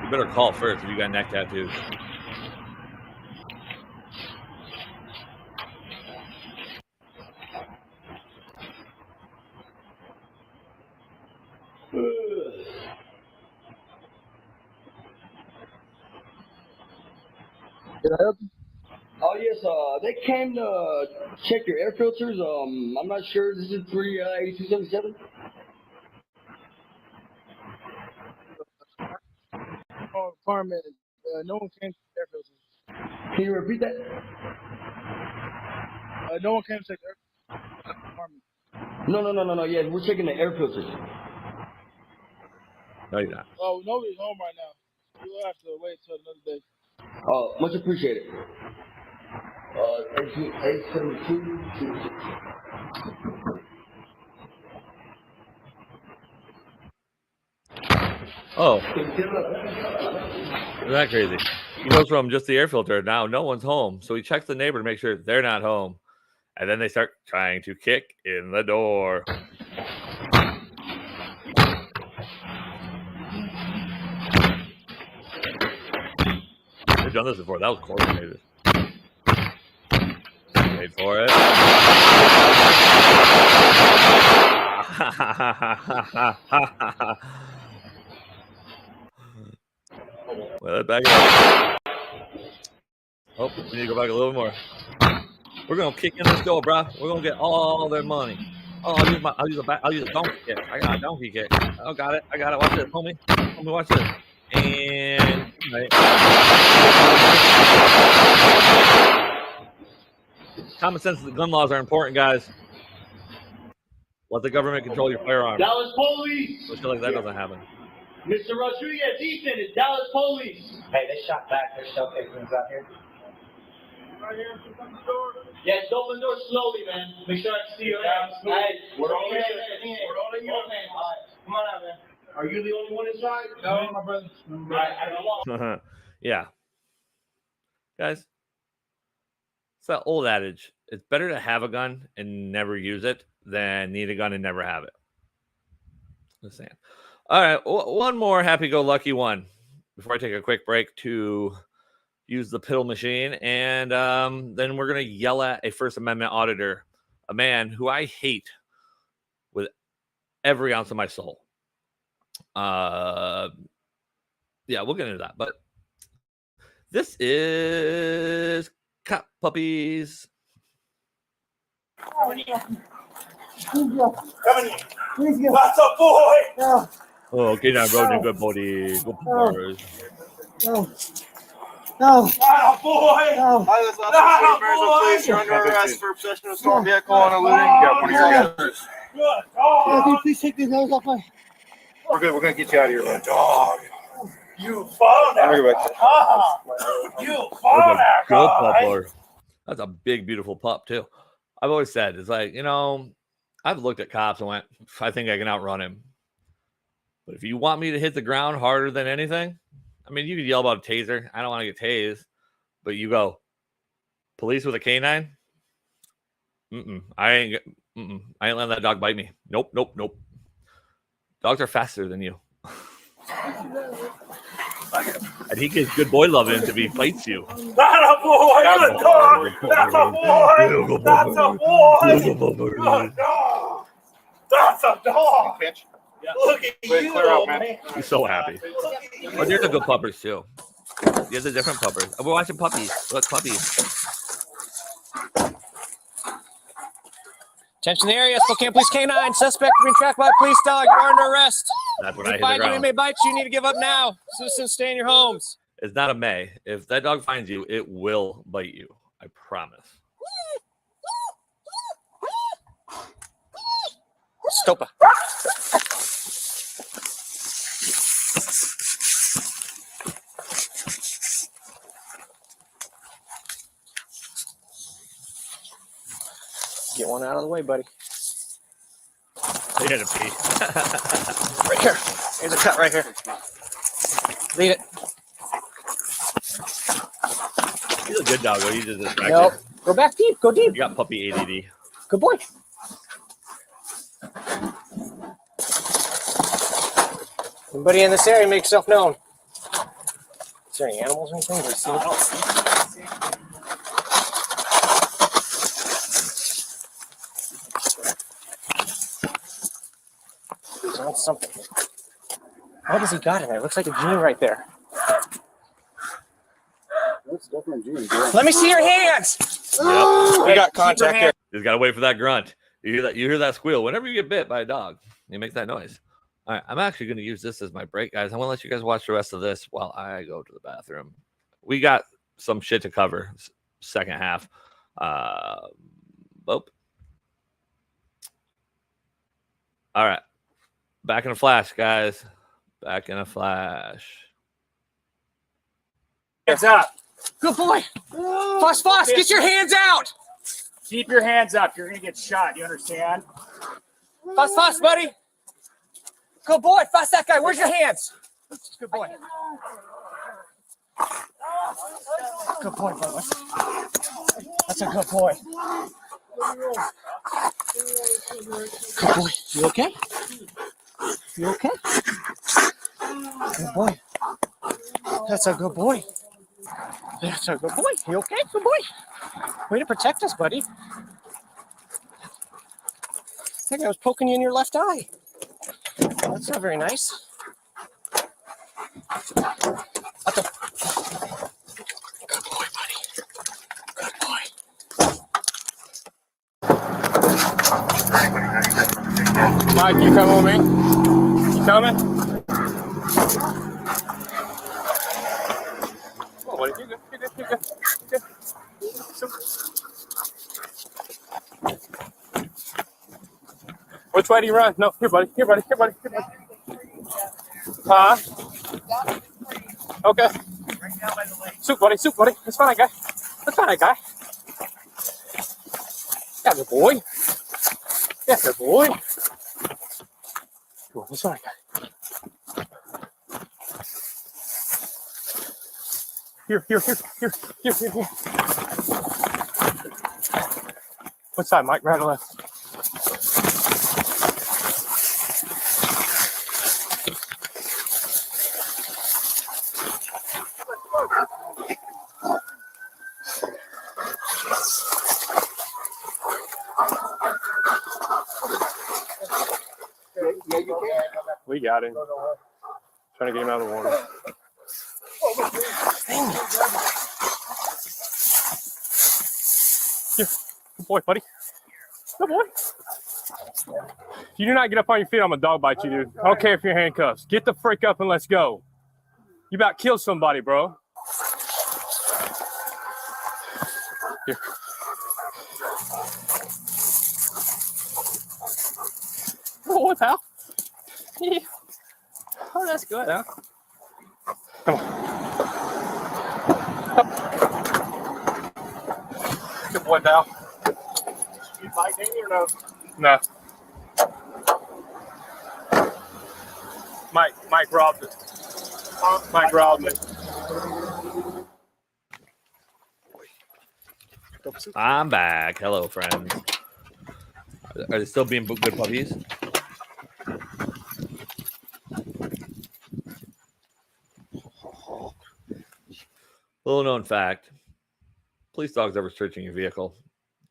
You better call first if you got neck tattoos. Can I help you? Oh yes, they came to check your air filters. I'm not sure. This is 8277. Apartment. No one came to check air filters. Can you repeat that? No one came to check air apartment. No. Yeah, we're checking the air filters. No, you're not. Oh, nobody's home right now. We'll have to wait till another day. Much appreciated. 872. Oh. Isn't that crazy? He goes from just the air filter, now no one's home. So he checks the neighbor to make sure they're not home. And then they start trying to kick in the door. They've done this before. That was coordinated. Wait for it. Well, back it up. Oh, we need to go back a little more. We're gonna kick in this door, bro. We're gonna get all their money. Oh, I'll use a donkey kick. I got a donkey kick. Oh, got it. Watch this, homie. Watch this. And right. Common sense. The gun laws are important, guys. Let the government control your firearms. Dallas police. Looks like that doesn't happen. Mr. Rodriguez, Ethan, it's Dallas police. Hey, they shot back. There's shell casings out here. Right here, open the door. Yeah, just open the door slowly, man. Make sure I can see your hands. Hey, we're all in. We're all in your hands. All right, come on out, man. Are you the only one inside? No, my brother. Right, I don't want. Yeah. Guys, it's that old adage. It's better to have a gun and never use it than need a gun and never have it. Just saying. All right, one more happy-go-lucky one before I take a quick break to use the pill machine, and then we're going to yell at a First Amendment auditor, a man who I hate with every ounce of my soul. Yeah, we'll get into that, but this is Cop Puppies. Come here. What's up, boy? No. Oh, okay, now, bro. Do good, buddy. Good boys. No. Ah, boy. No. You're under arrest for possession of a stolen vehicle and eluding. Yeah, can you please take these nails off my... We're good. We're gonna get you out of here, man. Dog. You found that. You found that Good guy. pupper. That's a big, beautiful pup too. I've always said it's like, I've looked at cops and went, I think I can outrun him. But if you want me to hit the ground harder than anything, I mean, you could yell about a taser. I don't want to get tased, but you go, police with a canine. I ain't letting that dog bite me. Nope. Dogs are faster than you. And he gets good boy loving if he fights you. That's a boy. Good dog. That's a boy. That's a boy. Good dog. That's a dog. Look at you, man. He's so happy. Oh, there's the good puppers too. There's the different puppers. We're watching puppies. Look, puppies. Attention the area, Spokane Police K-9. Suspect being tracked by a police dog. You're under arrest. That's when If I you hit the find you, ground. it may bite you. You need to give up now. Citizens, stay in your homes. It's not a may. If that dog finds you, it will bite you. I promise. Stopa. Get one out of the way, buddy. They had to pee. Right here. Here's a cut right here. Lead it. He's a good dog, though. He's just distracted. Nope. Go back deep. Go deep. You got puppy ADD. Good boy. Anybody in this area, make yourself known. Is there any animals or anything? Do you see it? That's something. What has he got in there? Looks like a gene right there. That's definitely Gene. Let me see your hands. Yep. We got contact here. Just gotta wait for that grunt. You hear that squeal. Whenever you get bit by a dog, it makes that noise. All right, I'm actually going to use this as my break, guys. I want to let you guys watch the rest of this while I go to the bathroom. We got some shit to cover. Second half. All right. Back in a flash, guys. Back in a flash. Hands up. Good boy. Fuss, get your hands out. Keep your hands up. You're going to get shot. You understand? Fuss, buddy. Good boy. Fuss that guy. Where's your hands? Good boy. Good boy, brother. That's a good boy. Good boy. You okay? You okay? Good boy. That's a good boy. That's a good boy. You okay? Good boy. Way to protect us, buddy. I think I was poking you in your left eye. That's not very nice. Good boy, buddy. Good boy. Mike, you coming with me? You coming? Oh, buddy, you're good. You're good. Which way do you run? No, here, buddy. Huh? Okay. Soup, buddy. That's fine, guy. Yeah, good boy. Come on, that's fine, guy. Here. What side, Mike? Right or left? We got him. Trying to get him out of the water. Here. Good boy, buddy. Good boy. If you do not get up on your feet, I'm a dog bite you, dude. I don't care if you're handcuffs. Get the freak up and let's go. You about killed somebody, bro. Here. boy, pal. Yeah. Oh, that's good, huh? Come on. Good boy, pal. You bite any or no? No. Mike robbed it. Mike robbed it. I'm back. Hello, friends. Are they still being good puppies? Little known fact: police dogs ever searching your vehicle,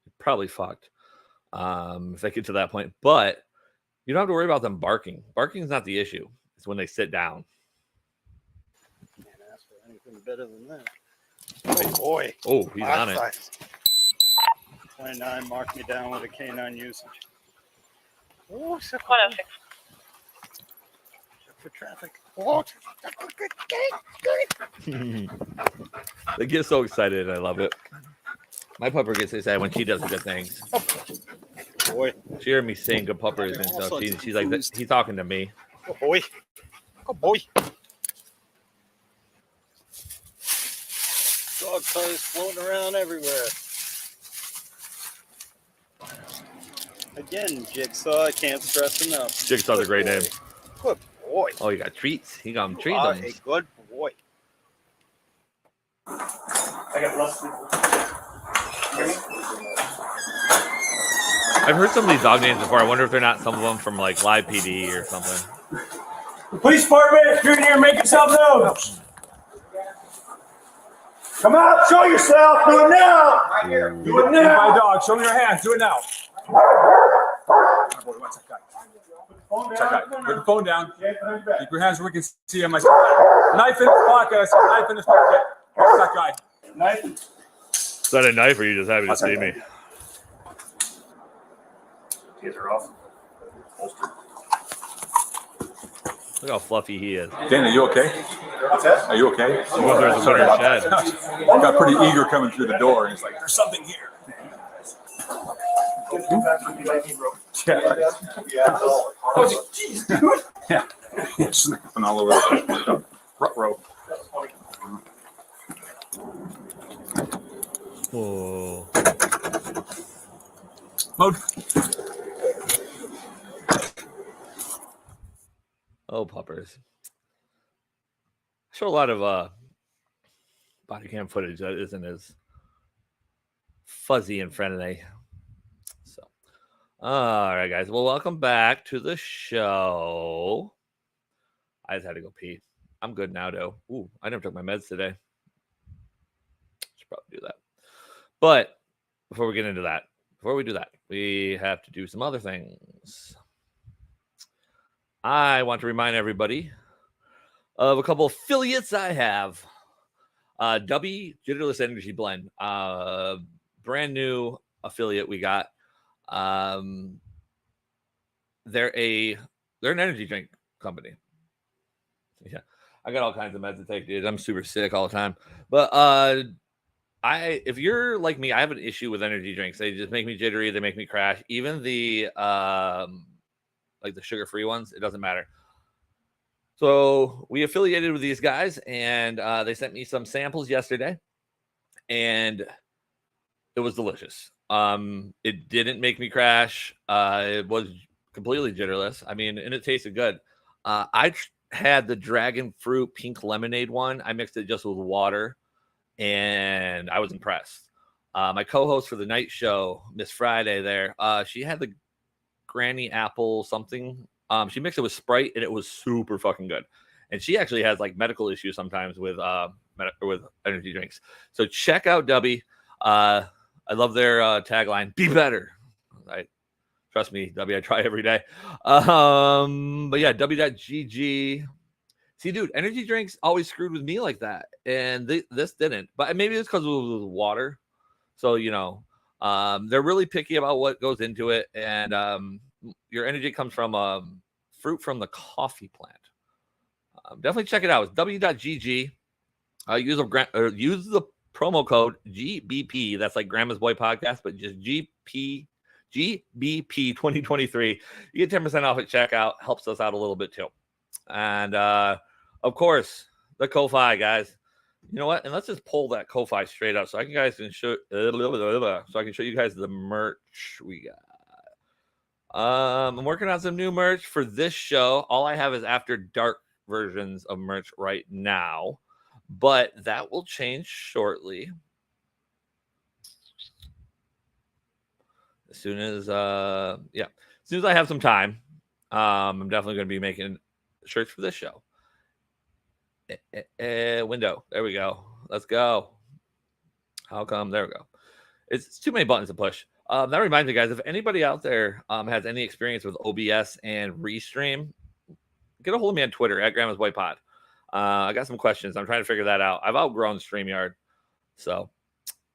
you're probably fucked if they get to that point. But you don't have to worry about them barking. Barking is not the issue. It's when they sit down. Can't ask for anything better than that. Oh boy! Oh, he's on it. 29 marked me down with a canine usage. Oh, check for traffic. Oh, They get so excited. I love it. My pupper gets excited when she does good things. Boy, she heard me saying good puppers and stuff. She's like, he's talking to me. oh boy, oh boy. Dog toys floating around everywhere. Again, Jigsaw, I can't stress enough. Jigsaw's a great name. Good boy. Oh, you got treats. He got him treat A them. good boy. I got rusted. I've heard some of these dog names before. I wonder if they're not some of them from like Live PD or something. Police department, if you're in here, make yourself known. Come out, show yourself. Do it now. Right here. Do it now. My dog, show me your hands. Do it now. What's that guy? Put the phone down. Keep your hands where we can see him. Knife in his pocket. I said knife in his pocket. What's that guy? Knife. Is that a knife or are you just happy to see me? Hands are off. Look how fluffy he is. Dan, are you okay? What's that? Are you okay? He goes there to put her shed. Got pretty eager coming through the door. He's like, there's something here. Yeah. Oh, jeez, dude. Yeah. Snapping all over the front row. Oh. Mode. Oh, puppers. I show a lot of body cam footage that isn't as fuzzy and friendly. So, all right, guys. Well, welcome back to the show. I just had to go pee. I'm good now, though. Ooh, I never took my meds today. Should probably do that. But before we get into that, we have to do some other things. I want to remind everybody of a couple affiliates I have. W Jitterless Energy Blend, brand new affiliate we got. They're an energy drink company. Yeah, I got all kinds of meds to take, dude. I'm super sick all the time. But if you're like me, I have an issue with energy drinks. They just make me jittery. They make me crash. Even the like the sugar-free ones, it doesn't matter. So we affiliated with these guys, and they sent me some samples yesterday, and it was delicious. It didn't make me crash. It was completely jitterless. I mean, and it tasted good. I had the dragon fruit pink lemonade one. I mixed it just with water, and I was impressed. My co-host for the night show, Miss Friday there, she had the Granny Apple something. She mixed it with Sprite, and it was super fucking good. And she actually has like medical issues sometimes with energy drinks. So check out Dubby. I love their tagline, "Be better." Trust me, W. I try every day. But yeah, W.GG. See, dude, energy drinks always screwed with me like that, and this didn't. But maybe it's because it was water. So they're really picky about what goes into it, and your energy comes from fruit from the coffee plant. Definitely check it out. It's W.GG. Use the promo code GBP. That's like Grandma's Boy Podcast, but just GBP 2023. You get 10% off at checkout. Helps us out a little bit too. And of course, the Ko-Fi, guys. You know what? And let's just pull that Ko-Fi straight up so I can show you guys the merch we got. I'm working on some new merch for this show. All I have is After Dark versions of merch right now, but that will change shortly. As soon as I have some time, I'm definitely going to be making shirts for this show. Window. There we go. Let's go. How come? There we go. It's too many buttons to push. That reminds me, guys, if anybody out there has any experience with OBS and Restream, get a hold of me on Twitter at Grandmas Boy Pod. I got some questions. I'm trying to figure that out. I've outgrown StreamYard. So,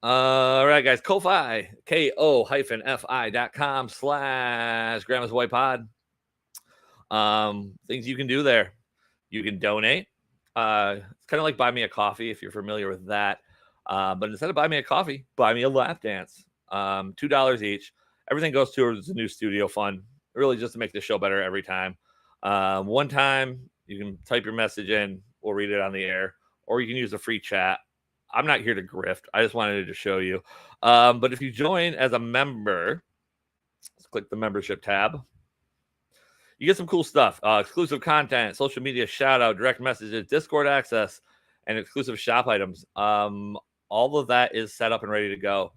all right, guys. Ko-Fi, ko-fi.com/Grandmas Boy Pod. Things you can do there. You can donate. It's kind of like buy me a coffee if you're familiar with that. But instead of buy me a coffee, buy me a lap dance. $2 each. Everything goes towards the new studio fund, really just to make the show better every time. One time you can type your message in, we'll read it on the air, or you can use the free chat. I'm not here to grift. I just wanted to show you. But if you join as a member, let's click the membership tab. You get some cool stuff, exclusive content, social media shout out, direct messages, Discord access, and exclusive shop items. All of that is set up and ready to go,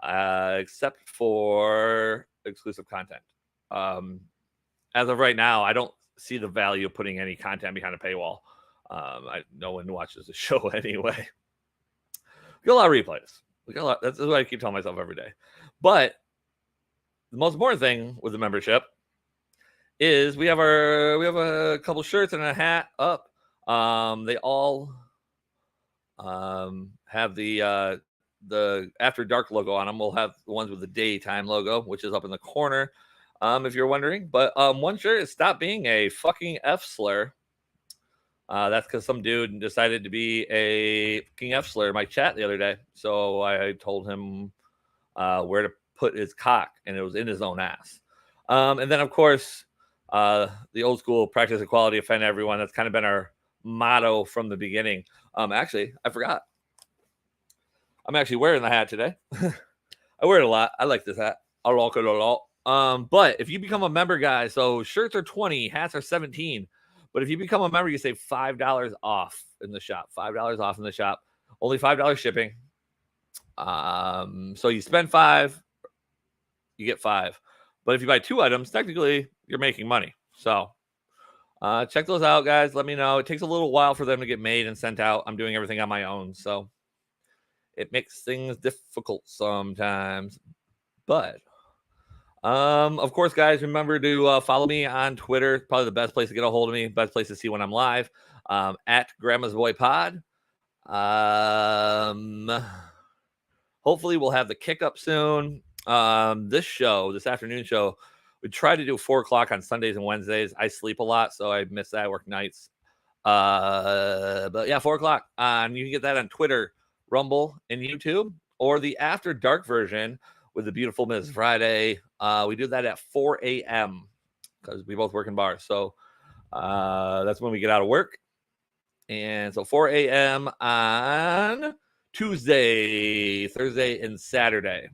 except for exclusive content. As of right now, I don't see the value of putting any content behind a paywall. No one watches the show anyway. We got a lot of replays. That's what I keep telling myself every day. But the most important thing with the membership is we have a couple shirts and a hat up. They all have the After Dark logo on them. We'll have the ones with the daytime logo, which is up in the corner, if you're wondering. But one shirt is Stop Being a Fucking F Slur. That's because some dude decided to be a fucking F slur in my chat the other day. So I told him where to put his cock, and it was in his own ass. And then, of course, the old school practice equality, offend everyone. That's kind of been our motto from the beginning. Actually, I forgot. I'm actually wearing the hat today. I wear it a lot. I like this hat. I like it a lot. But if you become a member, guys, so shirts are $20, hats are $17. But if you become a member, you save $5 off in the shop. $5 off in the shop. Only $5 shipping. So you spend $5, you get $5. But if you buy 2 items, technically you're making money. So check those out, guys. Let me know. It takes a little while for them to get made and sent out. I'm doing everything on my own, so it makes things difficult sometimes. But of course, guys, remember to follow me on Twitter. Probably the best place to get a hold of me. Best place to see when I'm live. At Grandmas Boy Pod. Hopefully we'll have the kick up soon. This afternoon show, we try to do 4 o'clock on Sundays and Wednesdays. I sleep a lot, so I miss that. I work nights. But yeah, 4 o'clock. You can get that on Twitter, Rumble, and YouTube, or the After Dark version with the beautiful Ms. Friday. We do that at 4 a.m. because we both work in bars. So that's when we get out of work. And so 4 a.m. on Tuesday, Thursday, and Saturday.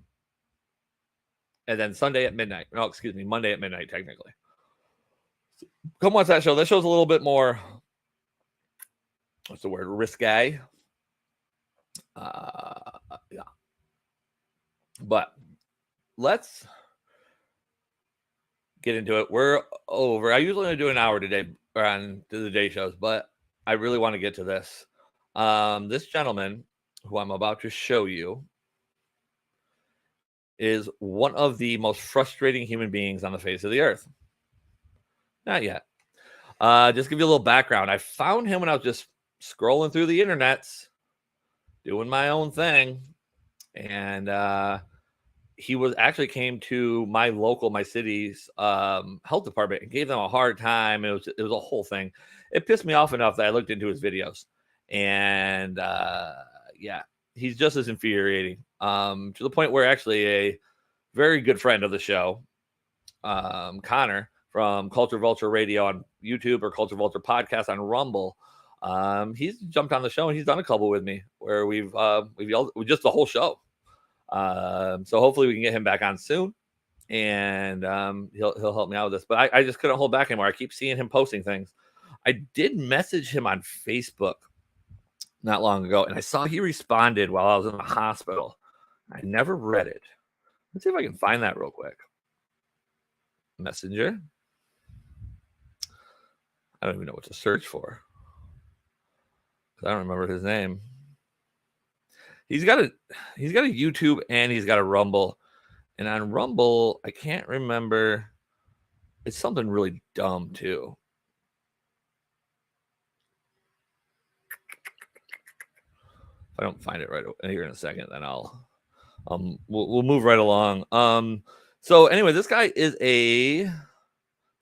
And then Sunday at midnight. No, excuse me, Monday at midnight, technically. So come watch that show. That show's a little bit more, what's the word, risque. Yeah. But let's get into it. We're over. I usually only do an hour today on the day shows, but I really want to get to this. This gentleman who I'm about to show you is one of the most frustrating human beings on the face of the earth. Not yet. Just give you a little background. I found him when I was just scrolling through the internets, doing my own thing. And he came to my city's health department and gave them a hard time. It was a whole thing. It pissed me off enough that I looked into his videos. And yeah, he's just as infuriating. To the point where actually a very good friend of the show, Connor from Culture Vulture Radio on YouTube or Culture Vulture Podcast on Rumble. He's jumped on the show and he's done a couple with me where we've yelled just the whole show. So hopefully we can get him back on soon, and he'll help me out with this. But I just couldn't hold back anymore. I keep seeing him posting things. I did message him on Facebook not long ago, and I saw he responded while I was in the hospital. I never read it. Let's see if I can find that real quick. Messenger. I don't even know what to search for. I don't remember his name. He's got a YouTube and he's got a Rumble. And on Rumble, I can't remember. It's something really dumb too. If I don't find it right here in a second, then we'll move right along. So anyway, this guy is a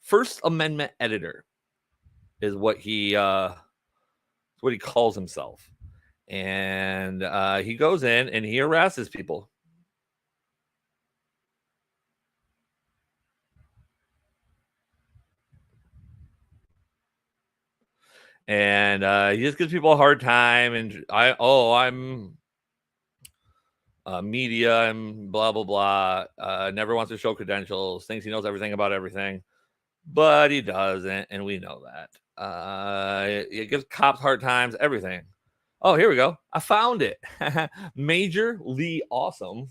First Amendment editor, is what he calls himself, and he goes in and he harasses people. And he just gives people a hard time, and I'm media and blah blah blah. Never wants to show credentials. Thinks he knows everything about everything, but he doesn't, and we know that. It gives cops hard times. Everything. Oh, here we go. I found it. Major Lee Awesome.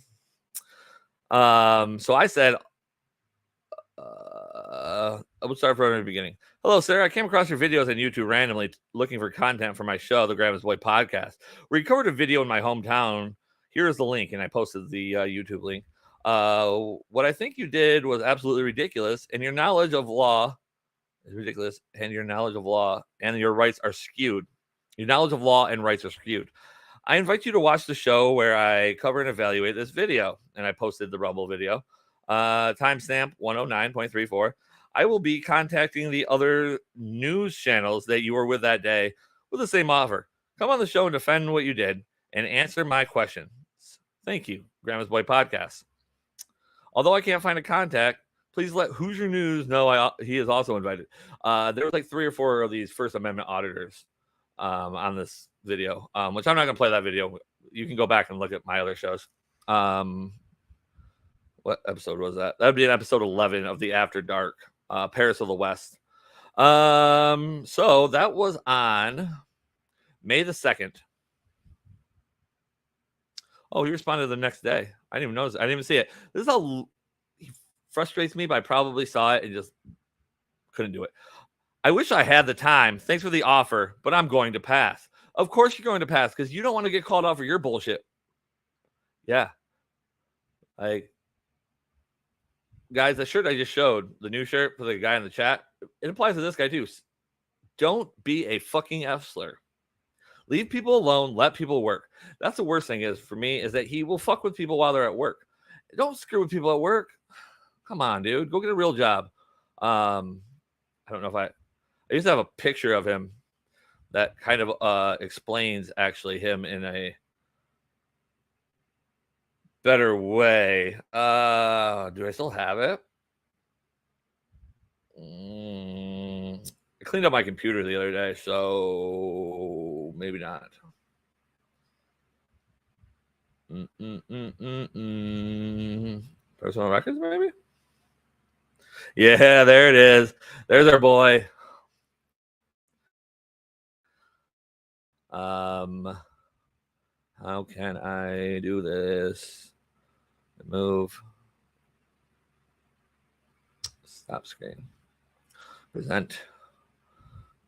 So I said, I would start from the beginning. Hello, sir. I came across your videos on YouTube randomly looking for content for my show, the Grandmas Boy Podcast. We recorded a video in my hometown. Here is the link, and I posted the YouTube link. What I think you did was absolutely ridiculous, and your knowledge of law is ridiculous, and your knowledge of law and your rights are skewed. Your knowledge of law and rights are skewed. I invite you to watch the show where I cover and evaluate this video, and I posted the Rumble video. Timestamp 109.34. I will be contacting the other news channels that you were with that day with the same offer. Come on the show and defend what you did and answer my questions. Thank you, Grandma's Boy Podcast. Although I can't find a contact, please let Hoosier News know he is also invited. There was like 3 or 4 of these First Amendment auditors on this video, which I'm not going to play that video. You can go back and look at my other shows. What episode was that? That would be an episode 11 of the After Dark, Paris of the West. So that was on May the 2nd. Oh, he responded the next day. I didn't even notice. I didn't even see it. This is how he frustrates me, but I probably saw it and just couldn't do it. I wish I had the time. Thanks for the offer, but I'm going to pass. Of course you're going to pass because you don't want to get called out for your bullshit. Yeah. Like, guys, the shirt I just showed, the new shirt for the guy in the chat, it applies to this guy too. Don't be a fucking F-slur. Leave people alone. Let people work. That's the worst thing is for me is that he will fuck with people while they're at work. Don't screw with people at work. Come on, dude. Go get a real job. I don't know if I used to have a picture of him that kind of explains actually him in a better way. Do I still have it? I cleaned up my computer the other day, so maybe not. Personal records, maybe? Yeah, there it is. There's our boy. How can I do this? Move. Stop screen. Present.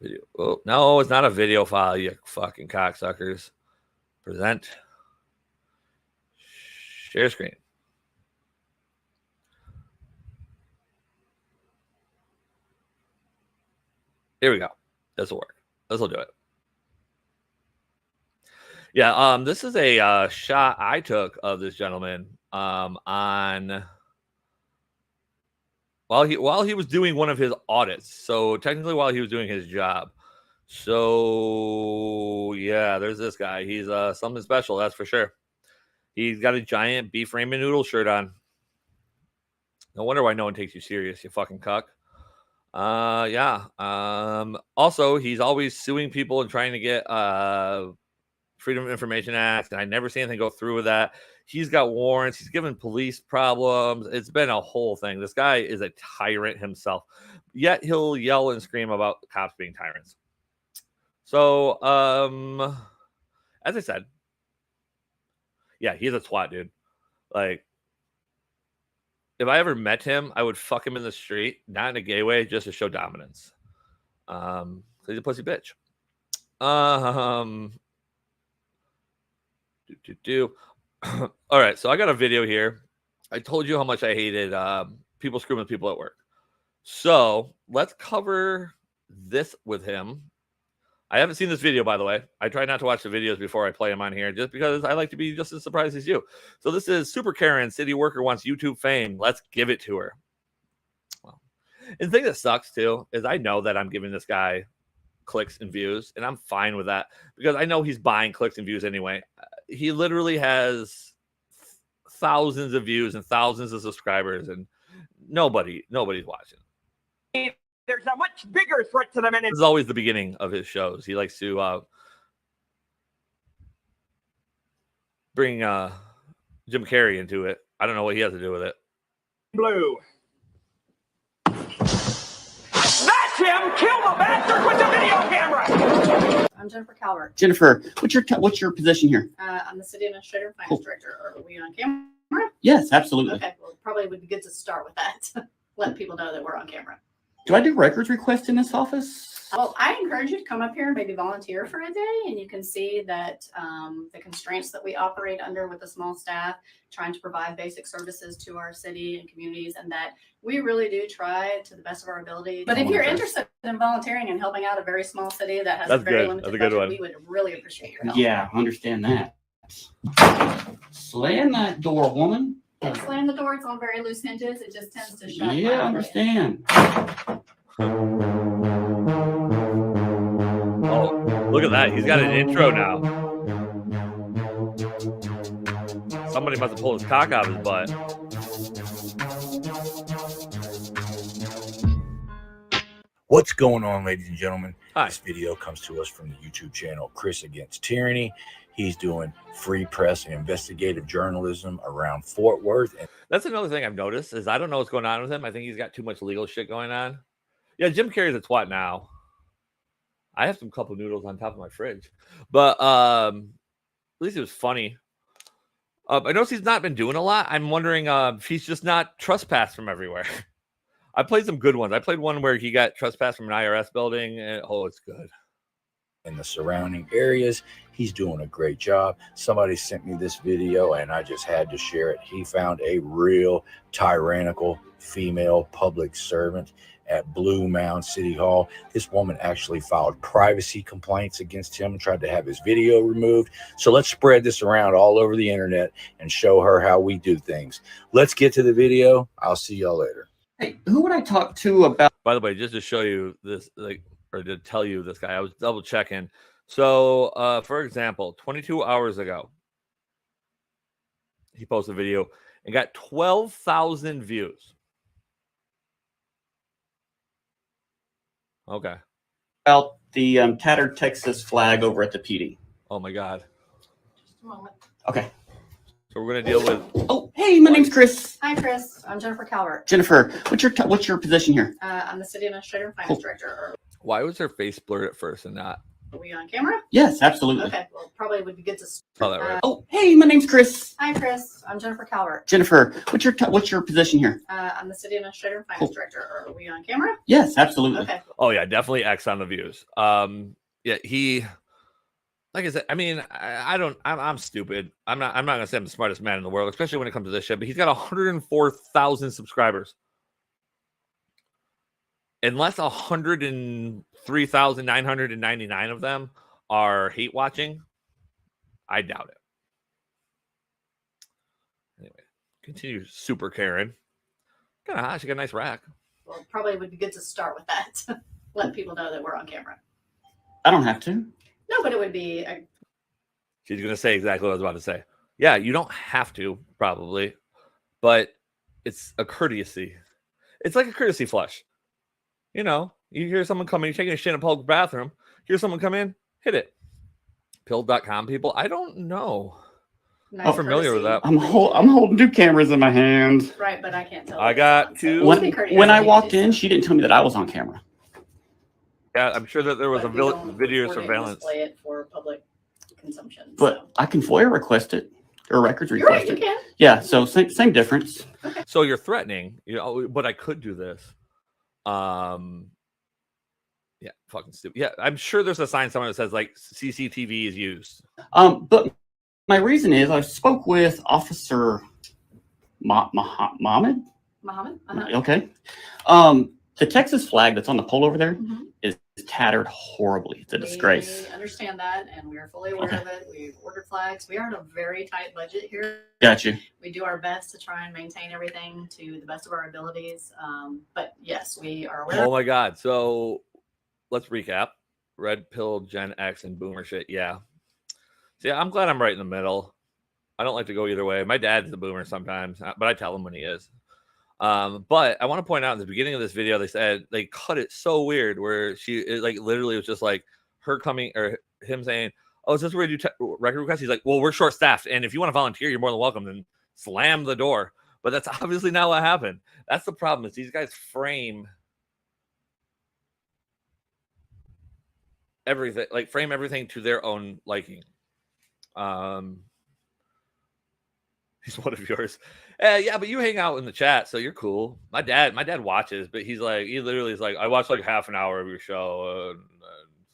Video. Oh, no, it's not a video file, you fucking cocksuckers. Present. Share screen. Here we go. This will work. This will do it. Yeah, this is a shot I took of this gentleman on while he was doing one of his audits. So technically while he was doing his job. So yeah, there's this guy. He's something special, that's for sure. He's got a giant beef ramen noodle shirt on. No wonder why no one takes you serious, you fucking cuck. Yeah. Also, he's always suing people and trying to get Freedom of Information Act, and I never see anything go through with that. He's got warrants. He's given police problems. It's been a whole thing. This guy is a tyrant himself. Yet he'll yell and scream about cops being tyrants. So, as I said, yeah, he's a twat, dude. Like, if I ever met him, I would fuck him in the street, not in a gay way, just to show dominance. So he's a pussy bitch. All right, so I got a video here. I told you how much I hated people screwing with people at work. So let's cover this with him. I haven't seen this video, by the way. I try not to watch the videos before I play them on here, just because I like to be just as surprised as you. So this is Super Karen, city worker wants YouTube fame. Let's give it to her. Well, and the thing that sucks, too, is I know that I'm giving this guy clicks and views, and I'm fine with that because I know he's buying clicks and views anyway. He literally has thousands of views and thousands of subscribers, and nobody's watching. There's a much bigger threat to them. This is always the beginning of his shows. He likes to bring Jim Carrey into it. I don't know what he has to do with it. Blue. That's him! Kill the bastard with the video camera! I'm Jennifer Calvert. Jennifer, what's your position here? I'm the city administrator and finance director. Are we on camera? Yes, absolutely. Okay, well, probably would be good to start with that. Let people know that we're on camera. Do I do records requests in this office? Well, I encourage you to come up here and maybe volunteer for a day, and you can see that the constraints that we operate under with a small staff, trying to provide basic services to our city and communities, and that we really do try to the best of our ability. But if you're interested in volunteering and helping out a very small city that has a very limited budget, we would really appreciate your help. Yeah, I understand that. Slam that door, woman. Slam the door. It's on very loose hinges. It just tends to shut. Yeah, I understand. Oh, look at that. He's got an intro now. Somebody must have pulled his cock out of his butt. What's going on, ladies and gentlemen? Hi. This video comes to us from the YouTube channel Chris Against Tyranny. He's doing free press and investigative journalism around Fort Worth. And that's another thing I've noticed is I don't know what's going on with him. I think he's got too much legal shit going on. Yeah, Jim Carrey's a twat now. I have some cup of noodles on top of my fridge. But at least it was funny. I noticed he's not been doing a lot. I'm wondering if he's just not trespassed from everywhere. I played some good ones. I played one where he got trespassed from an IRS building. And, oh, it's good. in the surrounding areas. He's doing a great job. Somebody sent me this video and I just had to share it. He found a real tyrannical female public servant at Blue Mound City Hall. This woman actually filed privacy complaints against him and tried to have his video removed. So let's spread this around all over the internet and show her how we do things. Let's get to the video. I'll see y'all later. Hey, who would I talk to about? By the way, just to show you this, like, or to tell you this guy, I was double checking. So, for example, 22 hours ago, he posted a video and got 12,000 views. Okay. About the tattered Texas flag over at the PD. Oh my God. Just a moment. Okay. So we're gonna deal with. Oh, hey, my name's Chris. Hi, Chris. I'm Jennifer Calvert. Jennifer, what's your position here? I'm the city administrator and finance director. Why was her face blurred at first and not? Are we on camera? Yes, absolutely. Okay. Well, probably would be good to. Oh, that right. Oh, hey, my name's Chris. Hi, Chris. I'm Jennifer Calvert. Jennifer, what's your position here? I'm the city administrator and finance director. Are we on camera? Yes, absolutely. Okay. Oh yeah, definitely X on the views. Yeah, he. Like I said, I mean, I'm stupid. I'm not gonna say I'm the smartest man in the world, especially when it comes to this shit. But he's got 104,000 subscribers. Unless 103,999 of them are hate watching, I doubt it. Anyway, continue, Super Karen. Kind of hot. She got a nice rack. Well, probably would be good to start with that. Let people know that we're on camera. I don't have to. No, but it would be. She's gonna say exactly what I was about to say. Yeah, you don't have to, probably, but it's a courtesy. It's like a courtesy flush. You know, you hear someone coming, you're taking a shit in a public bathroom, hear someone come in, hit it. Pill.com people, I don't know. Nice I'm familiar with that. I'm holding 2 cameras in my hand. Right, but I can't tell. I got 2. When I walked in, she didn't tell me that I was on camera. Yeah, I'm sure that there was But a we don't video record it and surveillance. display it for public consumption. But I can FOIA request it or records You're request right, you it. can. Yeah, so same difference. So you're threatening, you know, but I could do this. Yeah, fucking stupid. Yeah, I'm sure there's a sign somewhere that says like CCTV is used. But my reason is I spoke with Officer Mohammed. Mohammed? Okay. The Texas flag that's on the pole over there is tattered horribly. It's a disgrace. We understand that, and we are fully aware of it. We've ordered flags. We are on a very tight budget here. Got you. We do our best to try and maintain everything to the best of our abilities. But yes, we are aware. Oh my God. So let's recap. Red pill, Gen X, and boomer shit. Yeah. See, I'm glad I'm right in the middle. I don't like to go either way. My dad's a boomer sometimes, but I tell him when he is. But I want to point out in the beginning of this video, they said they cut it so weird where it like literally was just like her coming or him saying, "Oh, is this where you do record requests?" He's like, "Well, we're short staffed, and if you want to volunteer, you're more than welcome." Then slam the door. But that's obviously not what happened. That's the problem. Is these guys frame everything to their own liking. He's one of yours. Yeah, but you hang out in the chat, so you're cool. My dad watches, but he literally is like, I watch like half an hour of your show.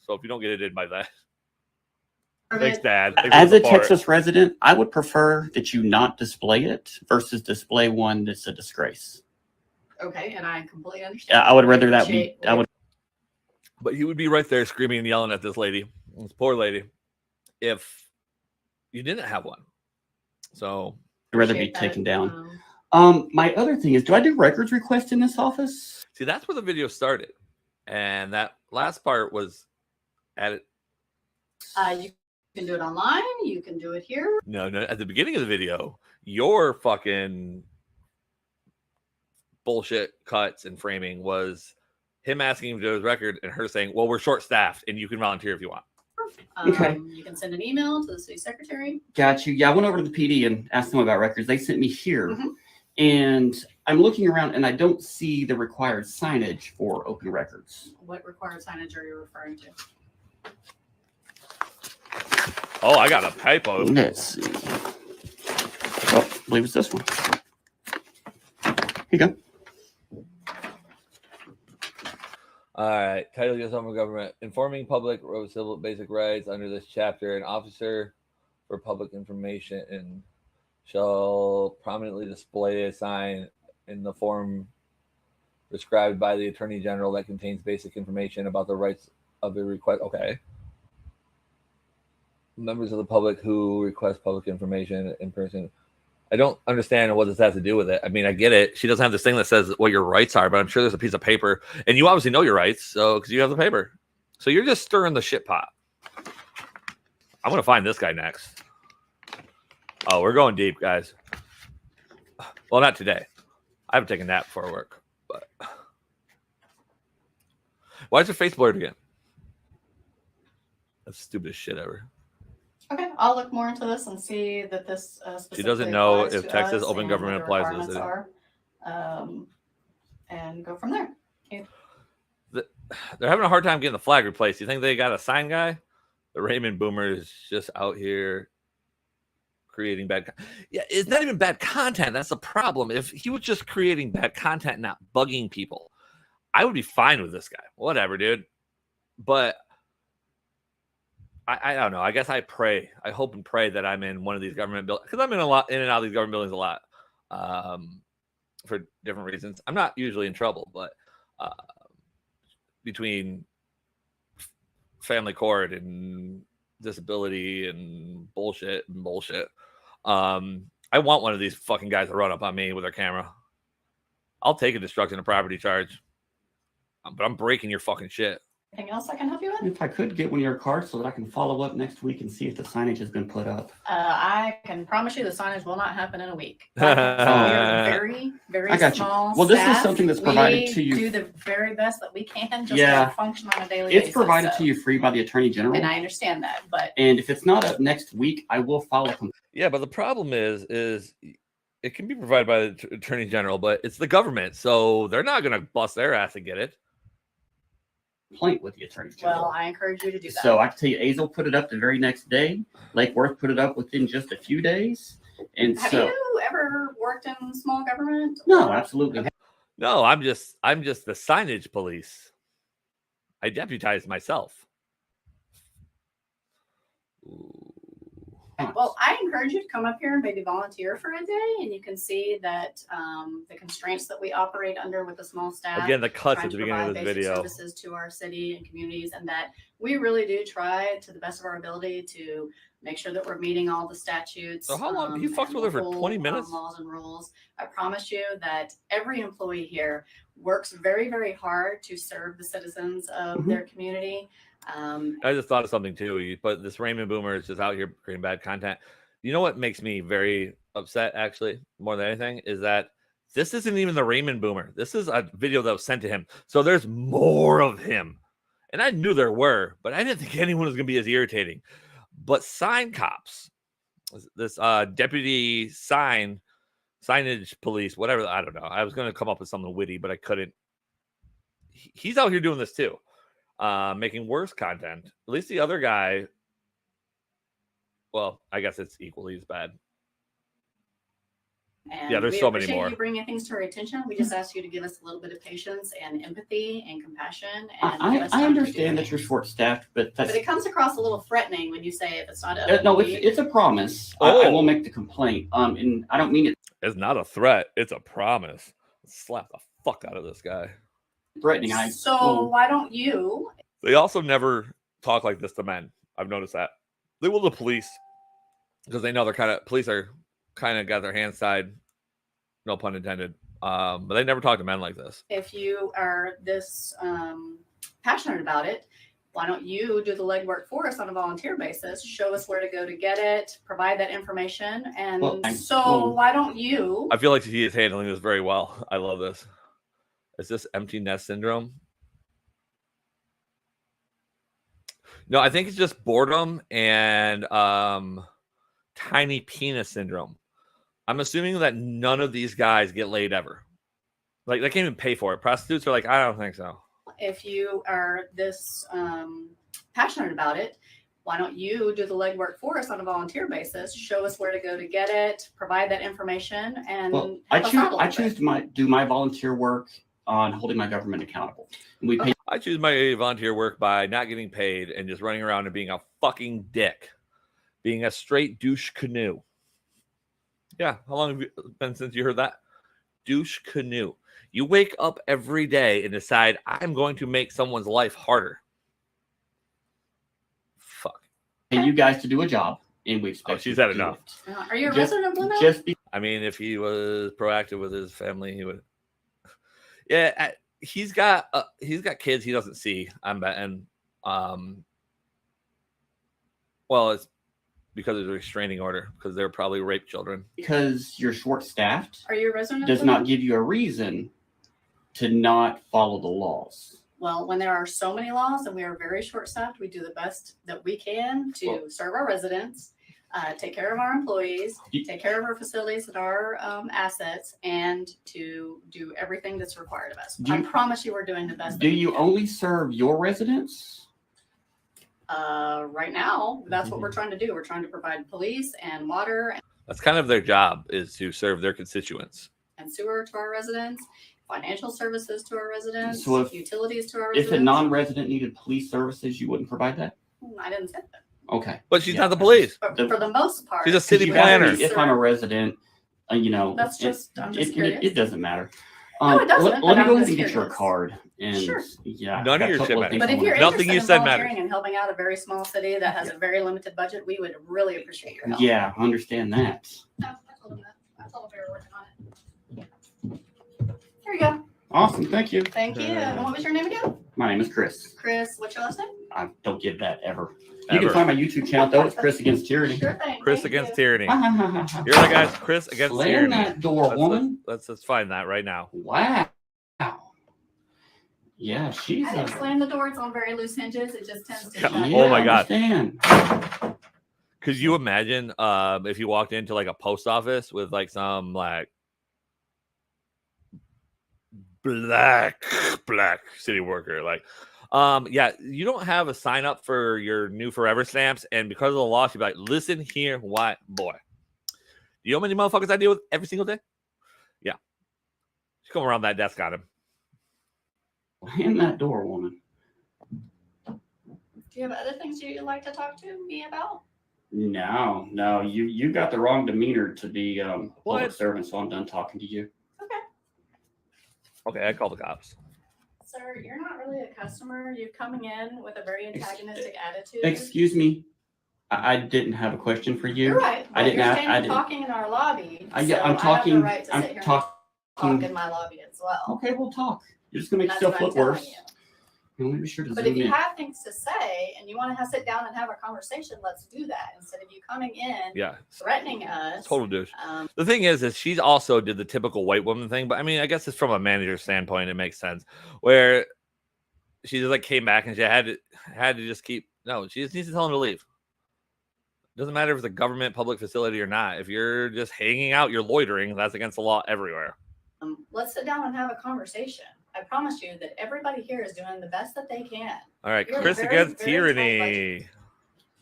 So if you don't get it in by that. Thanks, Dad. Thanks As for a the support. Texas resident, I would prefer that you not display it versus display one that's a disgrace. Okay, and I completely understand. Yeah, I would rather that be. I would. But he would be right there screaming and yelling at this lady, this poor lady, if you didn't have one. So I'd rather be taken down. My other thing is, do I do records requests in this office? See, that's where the video started. And that last part was added. You can do it online. You can do it here. No, at the beginning of the video, your fucking bullshit cuts and framing was him asking him to do his record and her saying, well, we're short-staffed and you can volunteer if you want. Okay. You can send an email to the city secretary. Got you. Yeah, I went over to the PD and asked them about records. They sent me here. And I'm looking around and I don't see the required signage for open records. What required signage are you referring to? Oh, I got a typo. Let's see. Oh, I believe it's this one. Here you go. All right. Title U.S. Home Government. Informing public of civil basic rights under this chapter. An officer for public information and shall prominently display a sign in the form prescribed by the Attorney General that contains basic information about the rights of the request. Okay. Members of the public who request public information in person. I don't understand what this has to do with it. I mean, I get it. She doesn't have this thing that says what your rights are, but I'm sure there's a piece of paper, and you obviously know your rights, so because you have the paper. So you're just stirring the shit pot. I'm gonna find this guy next. Oh, we're going deep, guys. Well, not today. I haven't taken a nap before work, but why is your face blurred again? That's the stupidest shit ever. Okay, I'll look more into this and see that this She doesn't know if Texas open government applies to the city. And go from there. Okay. They're having a hard time getting the flag replaced. You think they got a sign guy? The Raymond Boomer is just out here creating bad. Yeah, it's not even bad content. That's the problem. If he was just creating bad content, not bugging people, I would be fine with this guy. Whatever, dude. But I don't know. I guess I pray. I hope and pray that I'm in one of these government buildings because I'm in and out of these government buildings a lot for different reasons. I'm not usually in trouble, but between family court and disability and bullshit, I want one of these fucking guys to run up on me with their camera. I'll take a destruction of property charge, but I'm breaking your fucking shit. Anything else I can help you with? If I could get one of your cards so that I can follow up next week and see if the signage has been put up. I can promise you the signage will not happen in a week. Like, we are very, very I got small you. Well, this staff. is something that's provided We to you. do the very best that we can just Yeah. to function on a daily basis. It's provided so. to you free by the Attorney General. And I understand that, but And if it's not up next week, I will file a complaint. Yeah, but the problem is it can be provided by the Attorney General, but it's the government, so they're not going to bust their ass to get it. With the Attorney General. well, I encourage you to do that. So I can tell you, Azle put it up the very next day. Lake Worth put it up within just a few days. And Have so, you ever worked in small government? no, absolutely. No, I'm just the signage police. I deputize myself. Well, I encourage you to come up here and maybe volunteer for a day, and you can see that the constraints that we operate under with a small staff. Again, the cuts trying at the to beginning of provide this basic video. services to our city and communities, and that we really do try to the best of our ability to make sure that we're meeting all the statutes. So how long you fucked and with her for local, 20 minutes? laws and rules. I promise you that every employee here works very, very hard to serve the citizens of their community. I just thought of something too. But this Raymond Boomer is just out here creating bad content. You know what makes me very upset, actually, more than anything, is that this isn't even the Raymond Boomer. This is a video that was sent to him. So there's more of him. And I knew there were, but I didn't think anyone was going to be as irritating. But sign cops, this deputy signage police, whatever, I don't know. I was going to come up with something witty, but I couldn't. He's out here doing this too, making worse content. At least the other guy, well, I guess it's equally as bad. And yeah, there's we so many appreciate more. you bringing things to our attention. We just ask you to give us a little bit of patience and empathy and compassion. And I understand that you're short-staffed, but that's But it comes across a little threatening when you say if it's not up. no, it's a promise. I will make the complaint. And I don't mean it. It's not a threat. It's a promise. Slap the fuck out of this guy. Threatening. So why don't you? They also never talk like this to men. I've noticed that. They will to police because they know police are kind of got their hands tied. No pun intended. But they never talk to men like this. If you are this passionate about it, why don't you do the legwork for us on a volunteer basis? Show us where to go to get it, provide that information. And why don't you? I feel like he is handling this very well. I love this. Is this empty nest syndrome? No, I think it's just boredom and tiny penis syndrome. I'm assuming that none of these guys get laid ever. Like, they can't even pay for it. Prostitutes are like, I don't think so. If you are this passionate about it, why don't you do the legwork for us on a volunteer basis? Show us where to go to get it, provide that information, and I choose to do my volunteer work on holding my government accountable. And we pay. I choose my volunteer work by not getting paid and just running around and being a fucking dick, being a straight douche canoe. Yeah, how long have you been since you heard that? Douche canoe. You wake up every day and decide, I'm going to make someone's life harder. Fuck. And you guys to do a job, and we expect. She's had enough. Are you a resident of Blue? I mean, if he was proactive with his family, he would. Yeah, he's got kids he doesn't see. I'm betting. Well, it's because of the restraining order, because they're probably rape children. Because you're short-staffed. Are you a resident? Does not give you a reason to not follow the laws. Well, when there are so many laws and we are very short-staffed, we do the best that we can to serve our residents, take care of our employees, take care of our facilities and our assets, and to do everything that's required of us. I promise you we're doing the best. Do you only serve your residents? Right now, that's what we're trying to do. We're trying to provide police and water That's kind of their job, is to serve their constituents. and sewer to our residents, financial services to our residents, So if- utilities to our residents. If a non-resident needed police services, you wouldn't provide that? I didn't say that. Okay. But she's not the police. But for the most part, She's a city You asked me planner. If I'm a resident, That's just- I'm just curious. it doesn't matter. No, it doesn't, Let but me I'm go ahead just and get your curious. card. And Sure. yeah, None of got a your couple shit of things But I if wanna you're do. Nothing interested you in said volunteering matters. and helping out a very small city that has a very limited budget, we would really appreciate your help. Yeah, I understand that. I told him that. I told him we were working on it. Here you go. Awesome. Thank you. Thank you. And what was your name again? My name is Chris. Chris, what's your last name? I don't give that ever. You can find my YouTube channel though. It's Chris Against Tyranny. Sure thing. Chris Thank Against you. Tyranny. You're right, guys. Chris Against Slam Tyranny. that door, woman. Let's find that right now. Wow. Yeah, she's. I didn't slam the door. It's on very loose hinges. It just tends to shut. Oh my God. Understand. Could you imagine if you walked into like a post office with like some like black city worker, like yeah, you don't have a sign up for your new forever stamps, and because of the law, she'd be like, listen here, white boy. You know how many motherfuckers I deal with every single day? Yeah. She's come around that desk on him. Hand that door, woman. Do you have other things you'd like to talk to me about? No, you got the wrong demeanor to be public servant, so I'm done talking to you. Okay, I call the cops. Sir, you're not really a customer. You're coming in with a very antagonistic attitude. Excuse me. I didn't have a question for you. You're right. I didn't you're have. standing talking in our lobby. I'm so talking. I have the right to I'm sit here talking. and talk in my lobby as well. Okay, we'll talk. You're just gonna make That's yourself what I'm look telling worse. you. Let me be sure to But zoom if you in. have things to say and you want to sit down and have a conversation, let's do that instead of you coming in, Yeah, threatening us. total douche. The thing is she also did the typical white woman thing, but I mean, I guess it's from a manager standpoint, it makes sense. Where she just like came back and she had to just keep. No, she just needs to tell him to leave. Doesn't matter if it's a government public facility or not. If you're just hanging out, you're loitering. That's against the law everywhere. Let's sit down and have a conversation. I promise you that everybody here is doing the best that they can. All right, You're Chris very, Against very Tyranny.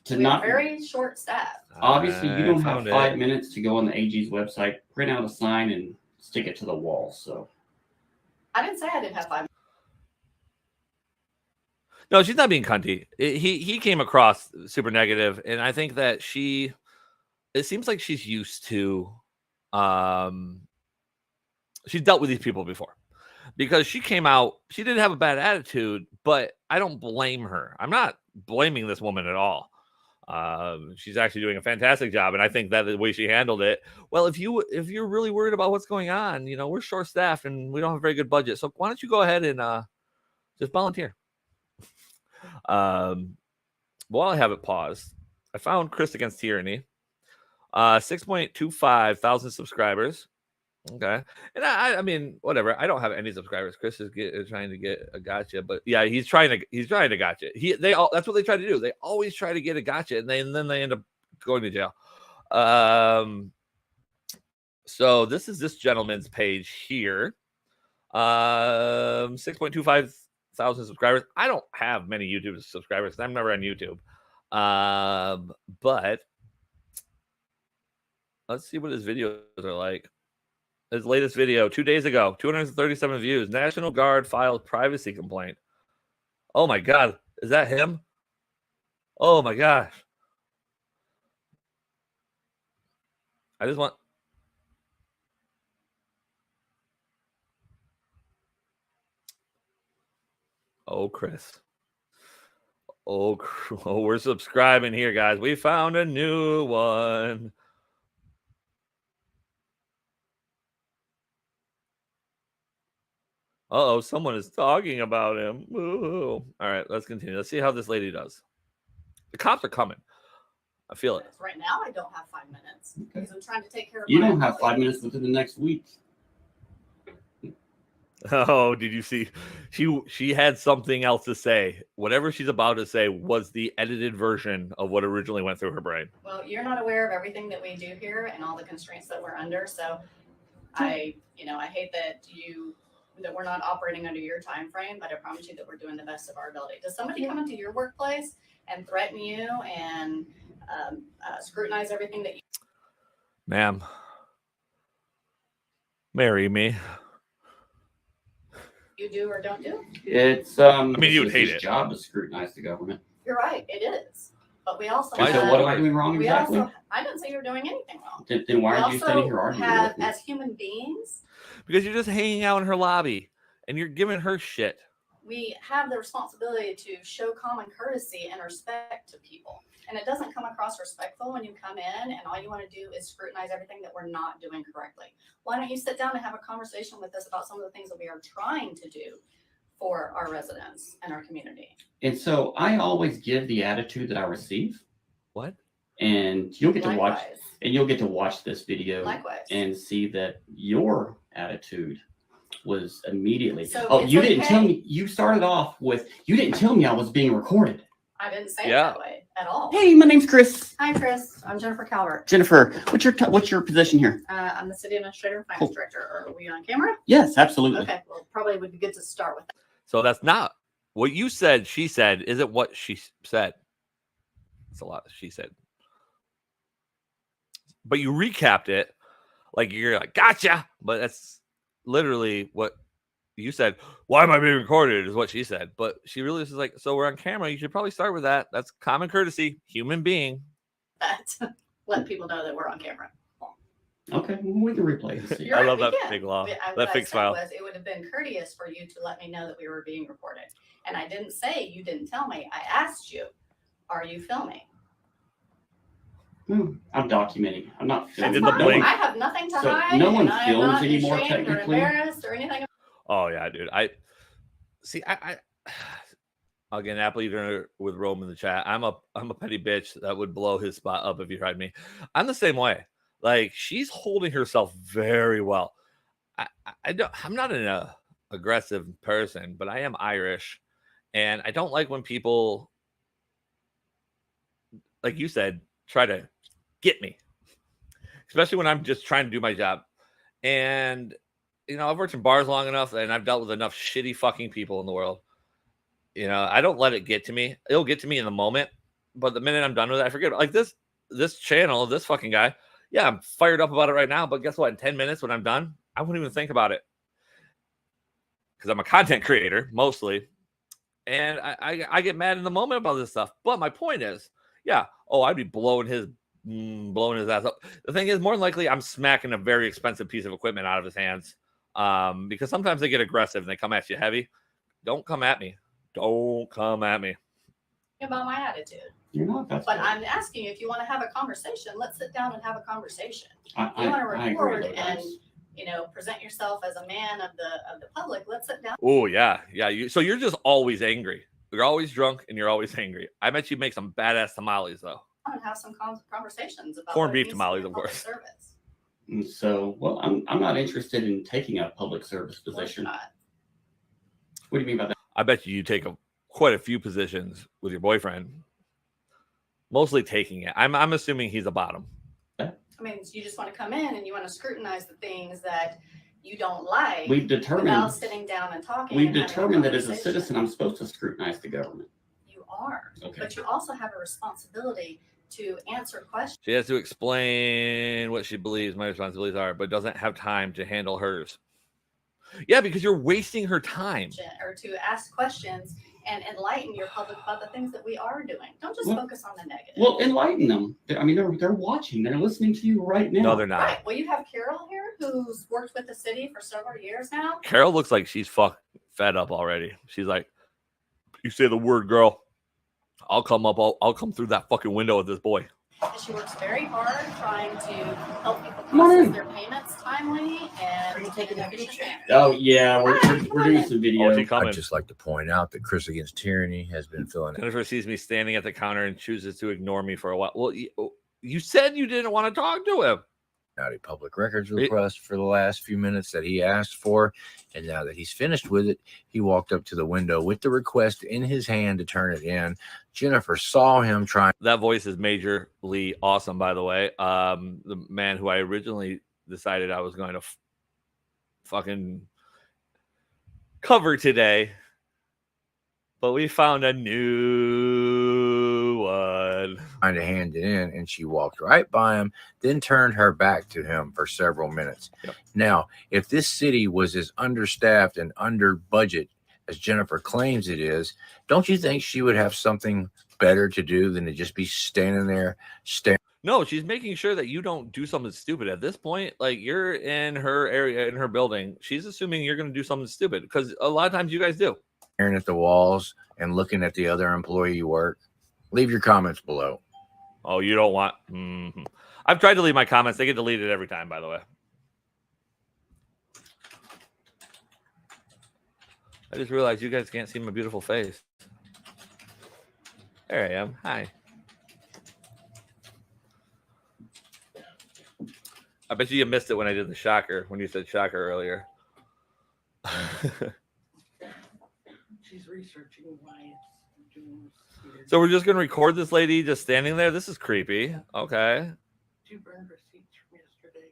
We are very short staffed. Obviously, you don't have found 5 it. minutes to go on the AG's website, print out a sign, and stick it to the wall. So I didn't say I didn't have 5 minutes. No, she's not being cunty. He came across super negative, and I think that it seems like she's used to, she's dealt with these people before. Because she came out, she didn't have a bad attitude, but I don't blame her. I'm not blaming this woman at all. She's actually doing a fantastic job, and I think that the way she handled it. Well, if you're really worried about what's going on, we're short staffed and we don't have a very good budget. So why don't you go ahead and just volunteer? While I have it paused, I found Chris Against Tyranny. 6.25 thousand subscribers. Okay. And I mean, whatever. I don't have any subscribers. Chris is trying to get a gotcha, but yeah, he's trying to gotcha. That's what they try to do. They always try to get a gotcha, and then they end up going to jail. So this is this gentleman's page here. 6.25 thousand subscribers. I don't have many YouTube subscribers because I'm never on YouTube. But let's see what his videos are like. His latest video 2 days ago, 237 views. National Guard files privacy complaint. Oh my God. Is that him? Oh my gosh. I just want. Oh, Chris. Oh, we're subscribing here, guys. We found a new one. Uh-oh, someone is talking about him. Ooh. All right, let's continue. Let's see how this lady does. The cops are coming. I feel it. Right now, I don't have 5 minutes because I'm trying to take care of you my don't have employees. 5 minutes within the next week. Oh, did you see? She had something else to say. Whatever she's about to say was the edited version of what originally went through her brain. Well, you're not aware of everything that we do here and all the constraints that we're under. So I hate that we're not operating under your time frame, but I promise you that we're doing the best of our ability. Does somebody come into your workplace and threaten you and scrutinize everything that you Ma'am, marry me. do or don't do? It's I mean, you would hate his it. job to scrutinize the government. You're right, it is. But we also So what am I doing wrong we exactly? also, I didn't say you were doing anything wrong. Then why We are you standing here also arguing have, with me? as human beings, Because you're just hanging out in her lobby and you're giving her shit. we have the responsibility to show common courtesy and respect to people. And it doesn't come across respectful when you come in and all you want to do is scrutinize everything that we're not doing correctly. Why don't you sit down and have a conversation with us about some of the things that we are trying to do for our residents and our community? And so I always give the attitude that I receive. What? And you'll get to watch, Likewise. and you'll get to watch this video Likewise. and see that your attitude was immediately. So Oh, it's you didn't tell okay. me. You started off with, you didn't tell me I was being recorded. I didn't say it Yeah. that way at all. Hey, my name's Chris. Hi, Chris. I'm Jennifer Calvert. Jennifer, what's your position here? I'm the city administrator and finance Cool. director. Are we on camera? Yes, absolutely. Okay. Well, probably would be good to start with that. So that's not what you said. She said, isn't what she said. It's a lot. She said, but you recapped it like you're like, gotcha. But that's literally what you said. Why am I being recorded? Is what she said. But she really was like, so we're on camera. You should probably start with that. That's common courtesy. Human being. That let people know that we're on camera. Okay, well, we can replay this. You're I right, love we that can. big law. What That I big said smile. was it would have been courteous for you to let me know that we were being recorded. And I didn't say you didn't tell me. I asked you, are you filming? I'm documenting. I'm not That's filming. did the fine. blink. I have nothing to So hide. no one and I am films not anymore, ashamed or technically? embarrassed or anything. Oh yeah, dude. I see. I'll get an apple eater with Rome in the chat. I'm a petty bitch that would blow his spot up if you tried me. I'm the same way. Like she's holding herself very well. I'm not an aggressive person, but I am Irish, and I don't like when people, like you said, try to get me, especially when I'm just trying to do my job. And you know, I've worked in bars long enough, and I've dealt with enough shitty fucking people in the world. You know, I don't let it get to me. It'll get to me in the moment, but the minute I'm done with it, I forget. Like this channel, this fucking guy. Yeah, I'm fired up about it right now, but guess what? In 10 minutes when I'm done, I wouldn't even think about it. Because I'm a content creator, mostly. And I get mad in the moment about this stuff. But my point is, yeah, I'd be blowing his ass up. The thing is, more than likely, I'm smacking a very expensive piece of equipment out of his hands. Because sometimes they get aggressive and they come at you heavy. Don't come at me. Don't come at me. About my attitude. You're not. That's But good. I'm asking you if you want to have a conversation, let's sit down and have a conversation. If I you want to agree record with and that. present yourself as a man of the public, let's sit down. Oh yeah. So you're just always angry. You're always drunk and you're always angry. I bet you make some badass tamales though. And have some conversations about Corned what beef needs to be tamales, in of public course. service. And so, well, I'm not interested in taking a public service Of course position. not. What do you mean by that? I bet you take quite a few positions with your boyfriend. Mostly taking it. I'm assuming he's a bottom. I mean, you just want to come in and you want to scrutinize the things that you don't like. We've determined. Without sitting down and talking. We've and having a determined that as a conversation. citizen, I'm supposed to scrutinize the government. You are. Okay. But you also have a responsibility to answer questions. She has to explain what she believes my responsibilities are, but doesn't have time to handle hers. Yeah, because you're wasting her time. Or to ask questions and enlighten your public about the things that we are doing. Don't just focus on the negative. Well, enlighten them. I mean, they're watching. They're listening to you right now. No, they're not. Right. Well, you have Carol here who's worked with the city for several years now. Carol looks like she's fed up already. She's like, you say the word, girl. I'll come up. I'll come through that fucking window with this boy. And she works very hard trying to help people Come on process in. their payments timely and in an efficient manner. Oh yeah, we're doing some video. I'd just like to point out that Chris Against Tyranny has been filling Jennifer sees me standing at the counter and chooses to ignore me for a while. Well, you said you didn't want to talk to him. out a public records request for the last few minutes that he asked for. And now that he's finished with it, he walked up to the window with the request in his hand to turn it in. Jennifer saw him trying. That voice is majorly awesome, by the way. The man who I originally decided I was going to fucking cover today, but we found a new one. Trying to hand it in, and she walked right by him, then turned her back to him for several minutes. Yep. Now, if this city was as understaffed and under budget as Jennifer claims it is, don't you think she would have something better to do than to just be standing there staring? No, she's making sure that you don't do something stupid. At this point, like, you're in her area, in her building. She's assuming you're going to do something stupid because a lot of times you guys do. staring at the walls and looking at the other employee work? Leave your comments below. Oh, you don't want... I've tried to leave my comments. They get deleted every time, by the way. I just realized you guys can't see my beautiful face. There I am. Hi. I bet you missed it when I did the shocker, when you said shocker earlier. She's researching why it's doing this. So we're just going to record this lady just standing there? This is creepy. Okay. She burned receipts from yesterday.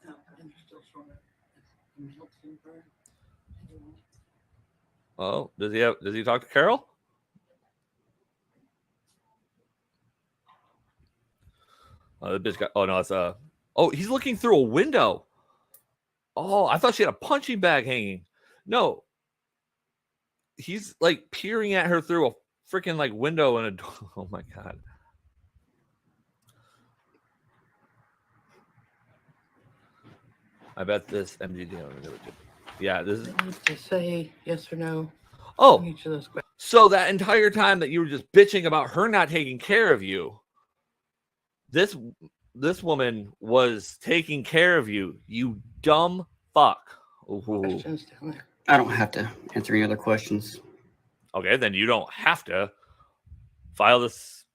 No, and you're still showing it. The milk didn't burn. Oh, does he talk to Carol? Oh, the bitch got... Oh, no, it's a... Oh, he's looking through a window. Oh, I thought she had a punching bag hanging. No. He's, like, peering at her through a freaking, like, window and a door. Oh, my God. I bet this MGD... Yeah, this is... To say yes or no. Oh, Each of those questions. so that entire time that you were just bitching about her not taking care of you, this woman was taking care of you, you dumb fuck. Ooh. I don't have to answer any other questions. Okay, then you don't have to file this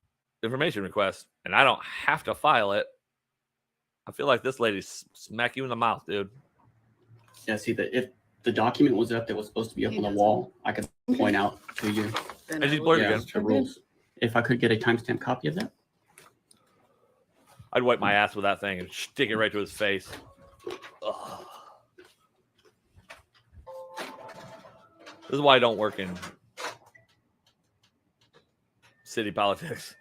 information request, and I don't have to file it. I feel like this lady smack you in the mouth, dude. Yeah, see, if the document was up that was supposed to be up on the wall, I could point out to you. And she's blurred again. The rules. If I could get a timestamp copy of that. I'd wipe my ass with that thing and stick it right to his face. Ugh. This is why I don't work in city politics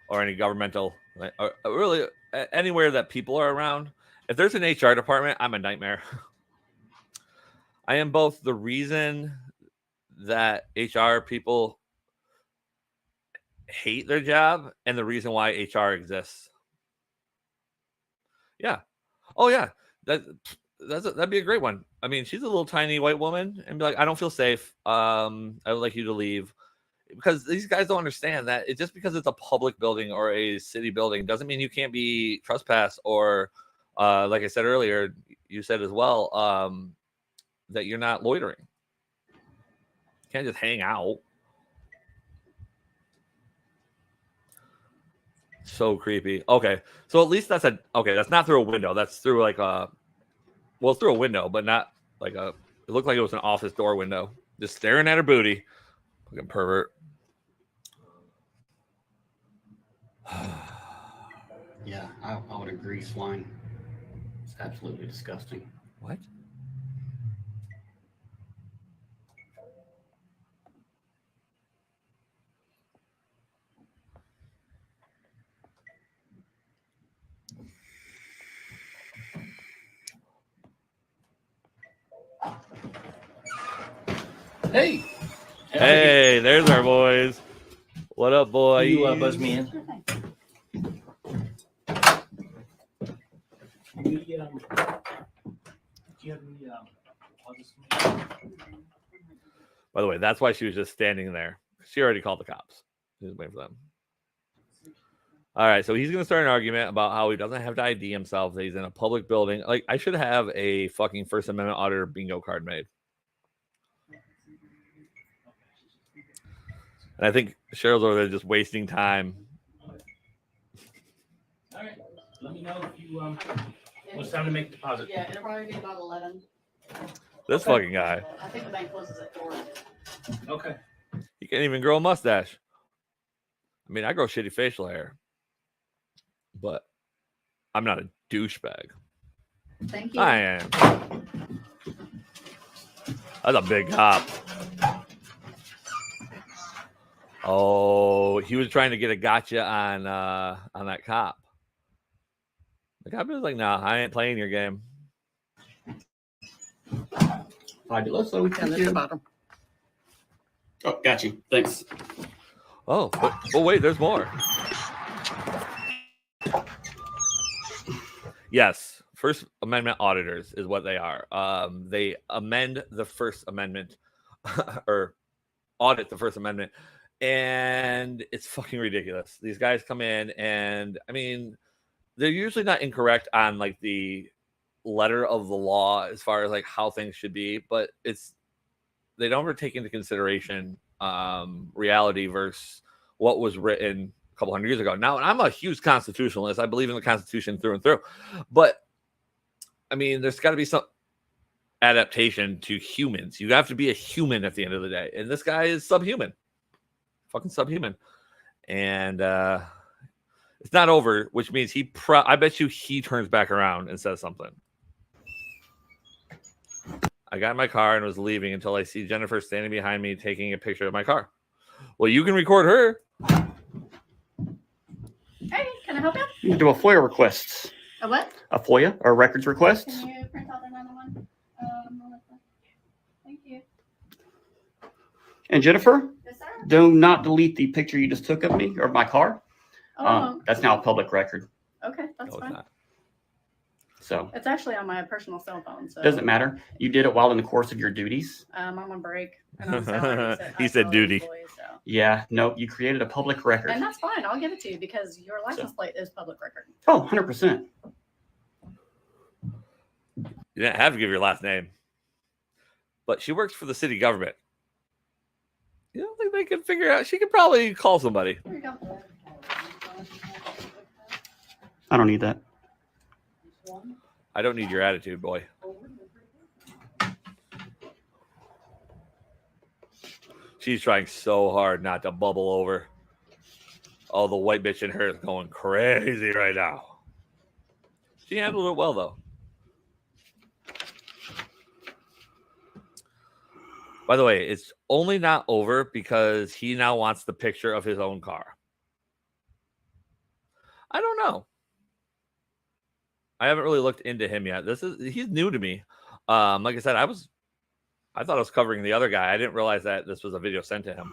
or any governmental, or really anywhere that people are around. If there's an HR department, I'm a nightmare. I am both the reason that HR people hate their job and the reason why HR exists. Yeah. Oh, yeah. That'd be a great one. I mean, she's a little tiny white woman and be like, I don't feel safe. I would like you to leave. Because these guys don't understand that just because it's a public building or a city building doesn't mean you can't be trespassed or, like I said earlier, you said as well, that you're not loitering. You can't just hang out. So creepy. Okay, so at least that's not through a window. That's through like it's through a window, but not like it looked like it was an office door window. Just staring at her booty. Fucking pervert. Yeah, I would agree, swine. It's absolutely disgusting. What? Hey. Hey, there's our boys. What up, boy? You buzz me in. Do you have any By the way, that's why she was just standing there. She already called the cops. She was waiting for them. All right, so he's going to start an argument about how he doesn't have to ID himself, that he's in a public building. Like, I should have a fucking First Amendment auditor bingo card made. And I think Cheryl's over there just wasting time. All right. Let me know if you when it's time to make a deposit. Yeah, it'll probably be about 11. This fucking guy. I think the bank closes at 4. Okay. He can't even grow a mustache. I mean, I grow shitty facial hair, but I'm not a douchebag. Thank you. I am. That's a big cop. Oh, he was trying to get a gotcha on that cop. The cop was like, "Nah, I ain't playing your game." Fabulous. So we can do bottom. Oh, got you. Thanks. Oh, but wait, there's more. Yes, First Amendment auditors is what they are. They amend the First Amendment or audit the First Amendment, and it's fucking ridiculous. These guys come in, and I mean, they're usually not incorrect on like the letter of the law as far as like how things should be, but they don't ever take into consideration reality versus what was written a couple hundred years ago. Now, I'm a huge constitutionalist. I believe in the Constitution through and through, but I mean, there's got to be some adaptation to humans. You have to be a human at the end of the day, and this guy is subhuman, fucking subhuman, and it's not over, which means I bet you he turns back around and says something. I got in my car and was leaving until I see Jennifer standing behind me taking a picture of my car. Well, you can record her. Hey, can I help you? You can do a FOIA request. A what? A FOIA or records request. Can you print out another one? Thank you. And Jennifer, Yes, sir. do not delete the picture you just took of me or my car. Oh, That's now a public record. okay, that's fine. So It's actually on my personal cell phone. So doesn't matter. You did it while in the course of your duties. I'm on break. And I'm salary, He said duty. So. Yeah, no, you created a public record. And that's fine. I'll give it to you because your license plate is public record. Oh, 100%. You didn't have to give your last name, but she works for the city government. You don't think they could figure out? She could probably call somebody. Here you go. I don't need that. I don't need your attitude, boy. She's trying so hard not to bubble over. Oh, the white bitch in her is going crazy right now. She handled it well, though. By the way, it's only not over because he now wants the picture of his own car. I don't know. I haven't really looked into him yet. He's new to me. Like I said, I thought I was covering the other guy. I didn't realize that this was a video sent to him.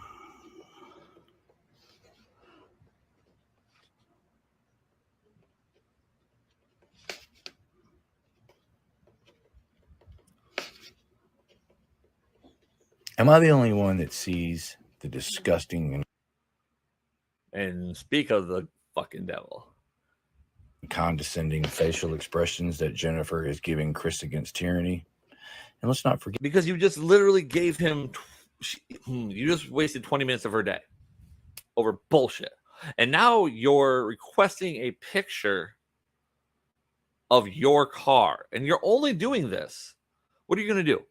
Am I the only one that sees the disgusting and speak of the fucking devil, condescending facial expressions that Jennifer is giving Chris against tyranny? And let's not forget, because you just literally gave him, you just wasted 20 minutes of her day over bullshit. And now you're requesting a picture of your car. And you're only doing this. What are you going to do?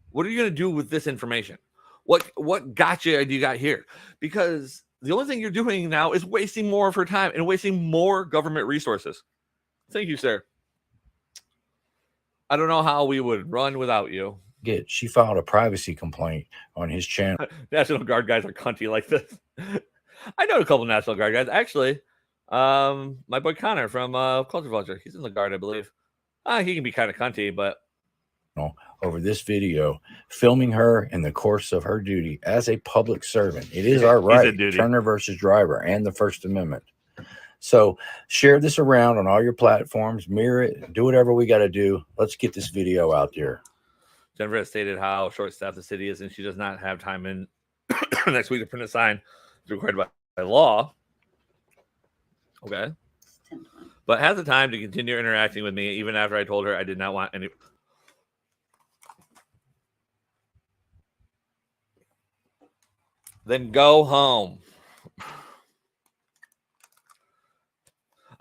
What are you going to do with this information? What gotcha do you got here? Because the only thing you're doing now is wasting more of her time and wasting more government resources. Thank you, sir. I don't know how we would run without you. she filed a privacy complaint on his channel. National Guard guys are cunty like this. I know a couple National Guard guys. Actually, my boy Connor from Culture Vulture, he's in the Guard, I believe. He can be kind of cunty, but over this video, filming her in the course of her duty as a public servant. It is our right, Turner versus Driver and the First Amendment. So share this around on all your platforms, mirror it, do whatever we got to do. Let's get this video out there. Jennifer has stated how short-staffed the city is, and she does not have time in next week to print a sign as required by law. Okay. But has the time to continue interacting with me, even after I told her I did not want any. Then go home.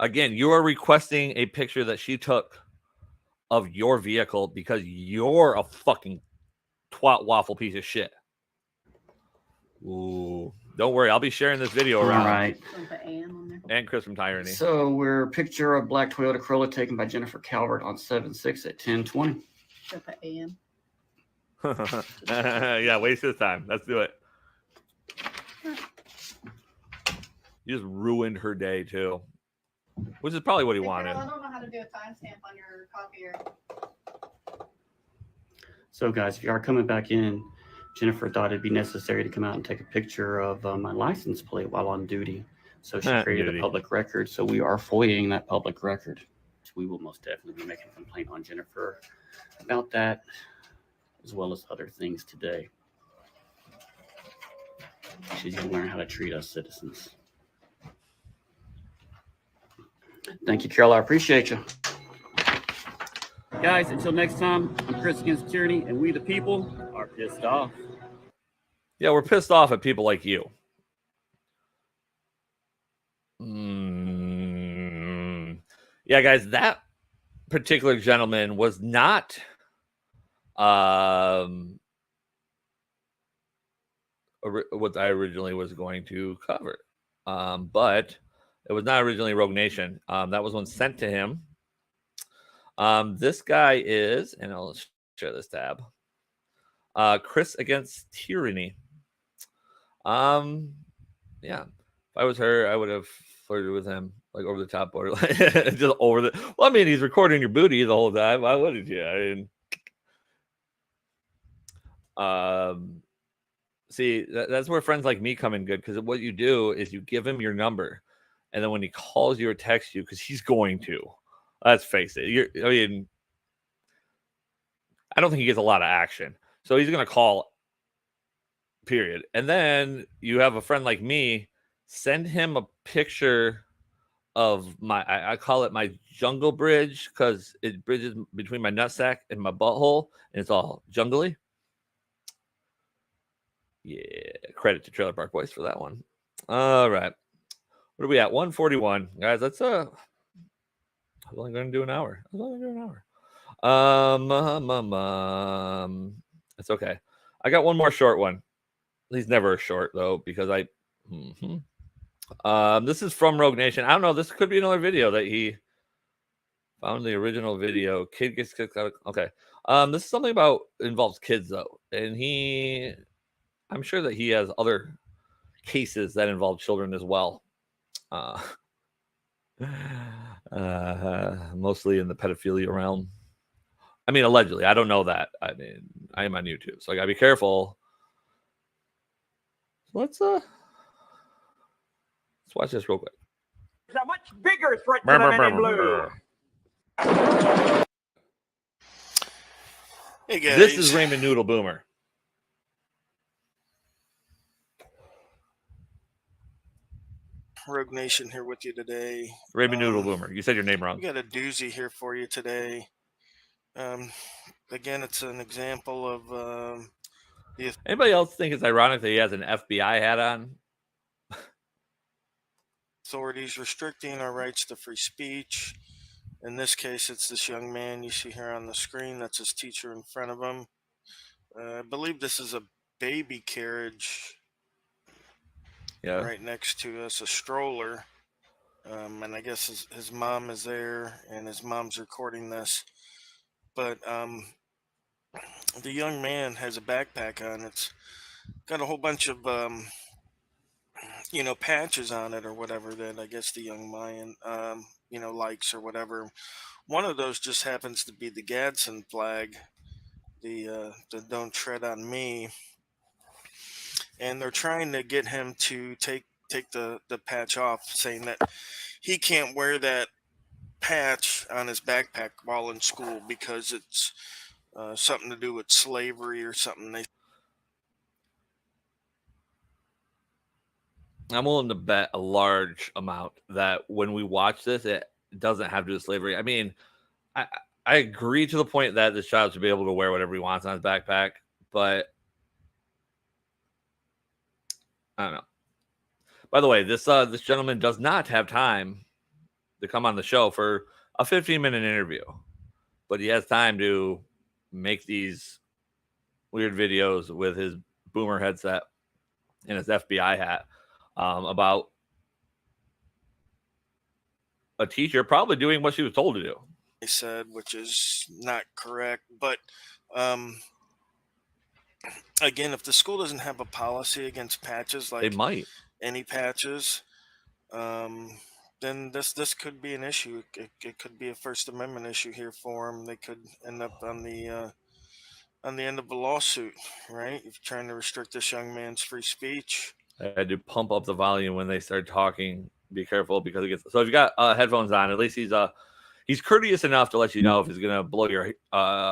Again, you are requesting a picture that she took of your vehicle because you're a fucking twat waffle piece of shit. Ooh. Don't worry, I'll be sharing this video around. All right. And Chris from Tyranny. So we're picture of black Toyota Corolla taken by Jennifer Calvert on 7/6 at 10:20. Should put AM. Yeah, waste his time. Let's do it. You just ruined her day too, which is probably what he wanted. I don't know how to do a timestamp on your copier. So guys, if you are coming back in, Jennifer thought it'd be necessary to come out and take a picture of my license plate while on duty. So she created a public record. So we are FOIAing that public record. we will most definitely be making a complaint on Jennifer about that, as well as other things today. She's going to learn how to treat us citizens. Thank you, Carol. I appreciate you. Guys, until next time, I'm Chris Against Tyranny, and we the people are pissed off. Yeah, we're pissed off at people like you. Yeah, guys, that particular gentleman was not what I originally was going to cover. But it was not originally Rogue Nation. That was one sent to him. This guy is, and I'll share this tab. Chris Against Tyranny. Yeah, if I was her, I would have flirted with him like over the top border, just over the. Well, I mean, he's recording your booty the whole time. Why wouldn't you? I mean, see, that's where friends like me come in good, because what you do is you give him your number, and then when he calls you or texts you, because he's going to. Let's face it. I mean, I don't think he gets a lot of action, so he's going to call. Period. And then you have a friend like me, send him a picture of I call it my jungle bridge, because it bridges between my nutsack and my butthole, and it's all jungly. Yeah, credit to Trailer Park Boys for that one. All right, what are we at? 141, guys. That's I was only going to do an hour. It's okay. I got one more short one. He's never short though, because this is from Rogue Nation. I don't know. This could be another video that he found. The original video. Kid gets kicked out. Okay. This is something about involves kids though, and I'm sure that he has other cases that involve children as well. Mostly in the pedophilia realm. I mean, allegedly. I don't know that. I mean, I am on YouTube, so I gotta be careful. Let's watch this real quick. It's a much bigger threat to the men in blue. Hey guys. This is Raymond Noodle Boomer. Rogue Nation here with you today. Raymond Noodle Boomer. You said your name wrong. We got a doozy here for you today. Again, it's an example of Anybody else think it's ironic that he has an FBI hat on? authorities restricting our rights to free speech. In this case, it's this young man you see here on the screen. That's his teacher in front of him. I believe this is a baby carriage. Yeah. Right next to us, a stroller. And I guess his mom is there, and his mom's recording this. But the young man has a backpack on. It's got a whole bunch of patches on it or whatever that I guess the young Mayan likes or whatever. One of those just happens to be the Gadsden flag, the Don't Tread on Me, and they're trying to get him to take the patch off, saying that he can't wear that patch on his backpack while in school because it's something to do with slavery or something. I'm willing to bet a large amount that when we watch this, it doesn't have to do with slavery. I mean, I agree to the point that this child should be able to wear whatever he wants on his backpack, but I don't know. By the way, this gentleman does not have time to come on the show for a 15-minute interview, but he has time to make these weird videos with his boomer headset and his FBI hat about a teacher probably doing what she was told to do. They said, which is not correct. But again, if the school doesn't have a policy against patches, like they might any patches, then this could be an issue. It could be a First Amendment issue here for them. They could end up on the end of a lawsuit, right? If you're trying to restrict this young man's free speech. I had to pump up the volume when they start talking. Be careful because it gets. So if you got headphones on, at least He's courteous enough to let you know if he's gonna blow your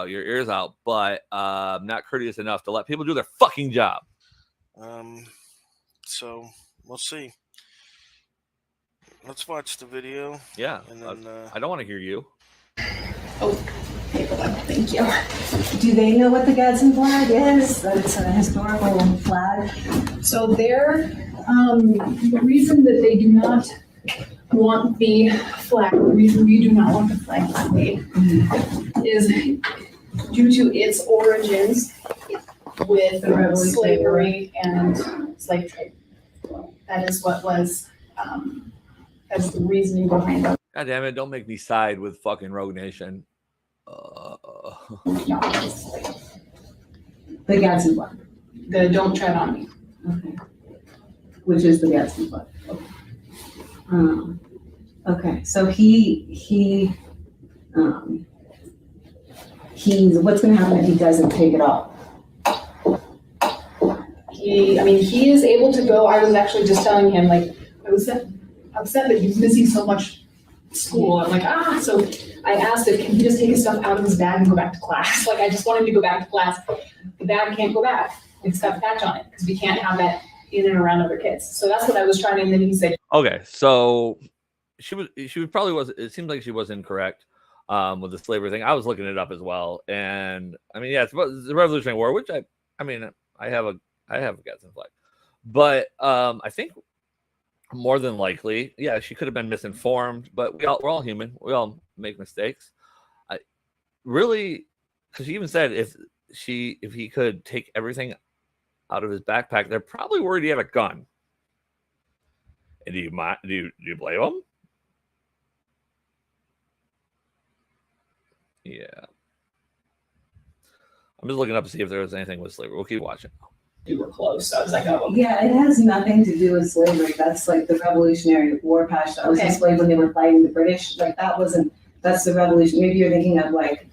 ears out, but not courteous enough to let people do their fucking job. So we'll see. Let's watch the video. Yeah, and then I don't want to hear you. Thank you. Do they know what the Gadsden flag is? That it's a historical flag. So the reason that they do not want the flag, the reason we do not want the flag displayed is due to its origins with slavery and slave trade. That is what was, that's the reasoning behind it. God damn it, don't make me side with fucking Rogue Nation. The Gadsden flag. The Don't Tread on Me. Okay. Which is the Gadsden flag. Okay. Okay. So he's what's going to happen if he doesn't take it off? He is able to go. I was actually just telling him, like, I was upset that he was missing so much school. I'm like, so I asked him, can he just take his stuff out of his bag and go back to class? Like, I just want him to go back to class. The bag can't go back. It's got the patch on it because we can't have that in and around other kids. So that's what I was trying to, and then he said, okay, so she probably was, it seems like she was incorrect with the slavery thing. I was looking it up as well. And I mean, yeah, it's the Revolutionary War, which I have a Gadsden flag. But I think more than likely, yeah, she could have been misinformed, but we're all human. We all make mistakes. Really, because she even said if he could take everything out of his backpack, they're probably worried he had a gun. And do you blame him? Yeah. I'm just looking up to see if there was anything with slavery. We'll keep watching. you were close. So I was like, oh. Yeah, it has nothing to do with slavery. That's like the Revolutionary War patch that was displayed when they were fighting the British. Like that's the revolution. Maybe you're thinking of like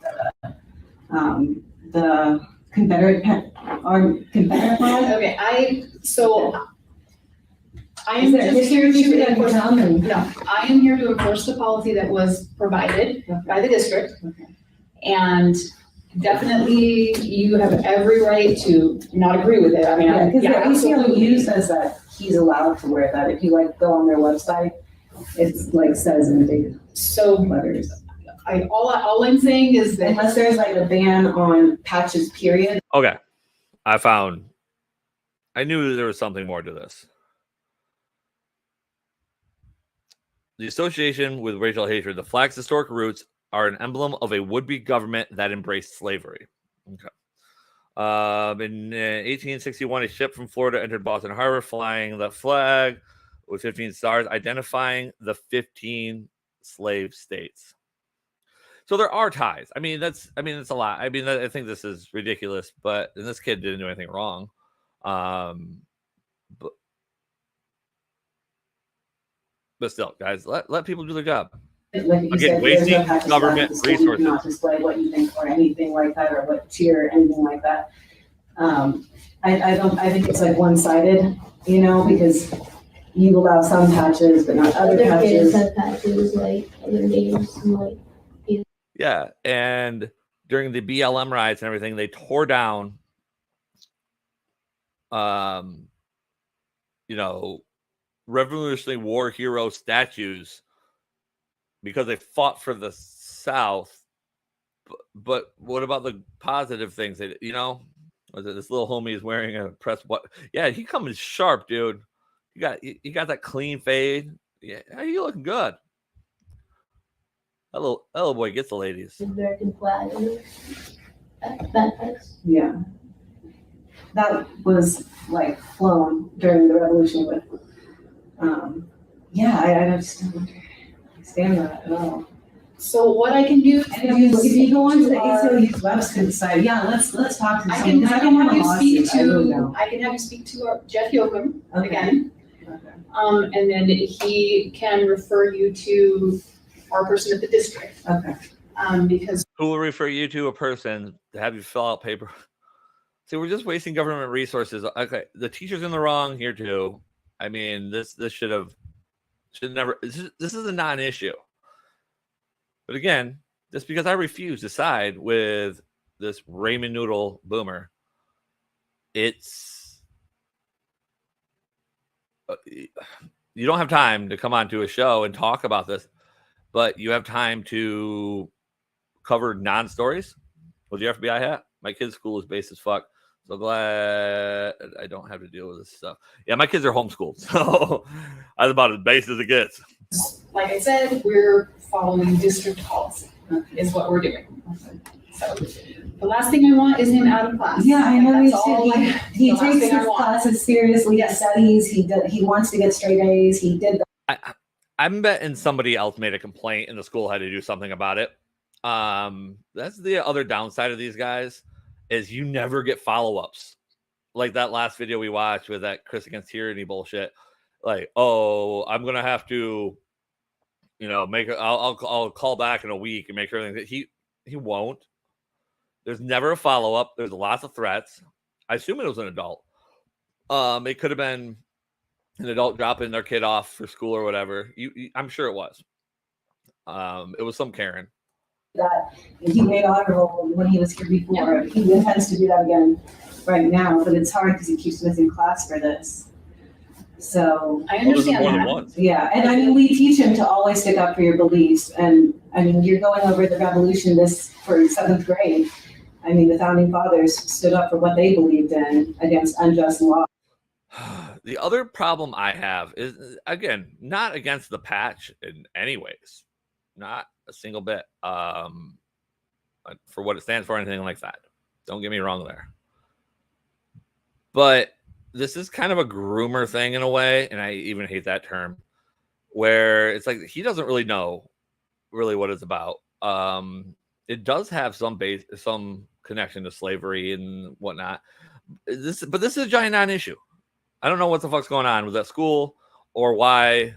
the Confederate flag. Okay, I am there just here history to enforce. No, I am here to enforce the policy that was provided by the district, and definitely you have every right to not agree with it. I mean, because the ACLU says that he's allowed to wear that. If you like go on their website, it's like says in big letters. All I'm saying is that unless there's like a ban on patches, period. Okay, I knew there was something more to this. The association with racial hatred, the flag's historic roots are an emblem of a would-be government that embraced slavery. Okay. In 1861, a ship from Florida entered Boston Harbor flying the flag with 15 stars, identifying the 15 slave states. So there are ties. That's a lot. I think this is ridiculous, and this kid didn't do anything wrong. But still, guys, let people do their job. Like you Again, said, wasting government resources. You cannot display what you think or anything like that, or what cheer or anything like that. I think it's like one-sided, because you allow some patches, but not other patches. Kids have patches like other names and like. Yeah, and during the BLM riots and everything, they tore down, Revolutionary War hero statues because they fought for the South. But what about the positive things? This little homie is wearing a press. What? Yeah, he coming sharp, dude. You got that clean fade. Yeah, you looking good. That little boy gets the ladies. American flag. Backpacks. Yeah. That was like flown during the revolution with, I just don't understand that at all. So what I can do, if you go onto the ACLU's website, let's talk to someone. I can have you speak to Jeff Yoakum again. Okay. And then he can refer you to our person at the district. Okay. Because who will refer you to a person to have you fill out paper? See, we're just wasting government resources. Okay, the teacher's in the wrong here too. This should never. This is a non-issue. But again, just because I refuse to side with this ramen noodle boomer, it's you don't have time to come onto a show and talk about this, but you have time to cover non-stories with your FBI hat. My kid's school is base as fuck. So glad I don't have to deal with this stuff. Yeah, my kids are homeschooled, so I was about as base as it gets. Like I said, we're following district policy is what we're doing. So the last thing I want is him out of class. Yeah, I know. That's all, He the last takes thing I his want. classes seriously. He studies. He wants to get straight A's. He did that. I'm betting somebody else made a complaint and the school had to do something about it. That's the other downside of these guys is you never get follow-ups. Like that last video we watched with that Chris Against Tyranny bullshit. Like, oh, I'm gonna have to, I'll call back in a week and make sure that he won't. There's never a follow-up. There's lots of threats. I assume it was an adult. It could have been an adult dropping their kid off for school or whatever. I'm sure it was. It was some Karen. That he made honorable when he was here before. He intends to do that again right now, but it's hard because he keeps missing class for this. So I understand that. Yeah, and I mean, we teach him to always stick up for your beliefs. And I mean, you're going over the revolution for 7th grade. I mean, the founding fathers stood up for what they believed in against unjust law. The other problem I have is, again, not against the patch in any ways, not a single bit, for what it stands for, anything like that. Don't get me wrong there. But this is kind of a groomer thing in a way, and I even hate that term, where it's like he doesn't really know what it's about. It does have some connection to slavery and whatnot. But this is a giant non-issue. I don't know what the fuck's going on with that school or why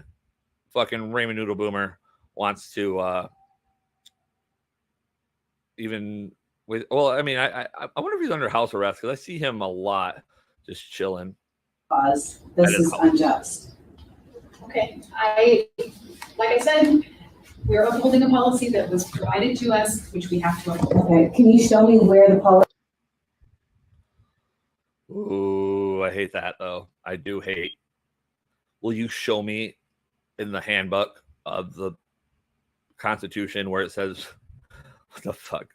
fucking Raymond Noodle Boomer wants to even with. Well, I mean, I wonder if he's under house arrest because I see him a lot just chilling. This is unjust. Okay, like I said, we're upholding a policy that was provided to us, which we have to uphold. Okay, can you show me where the policy? Ooh, I hate that though. I do hate. Will you show me in the handbook of the Constitution where it says what the fuck?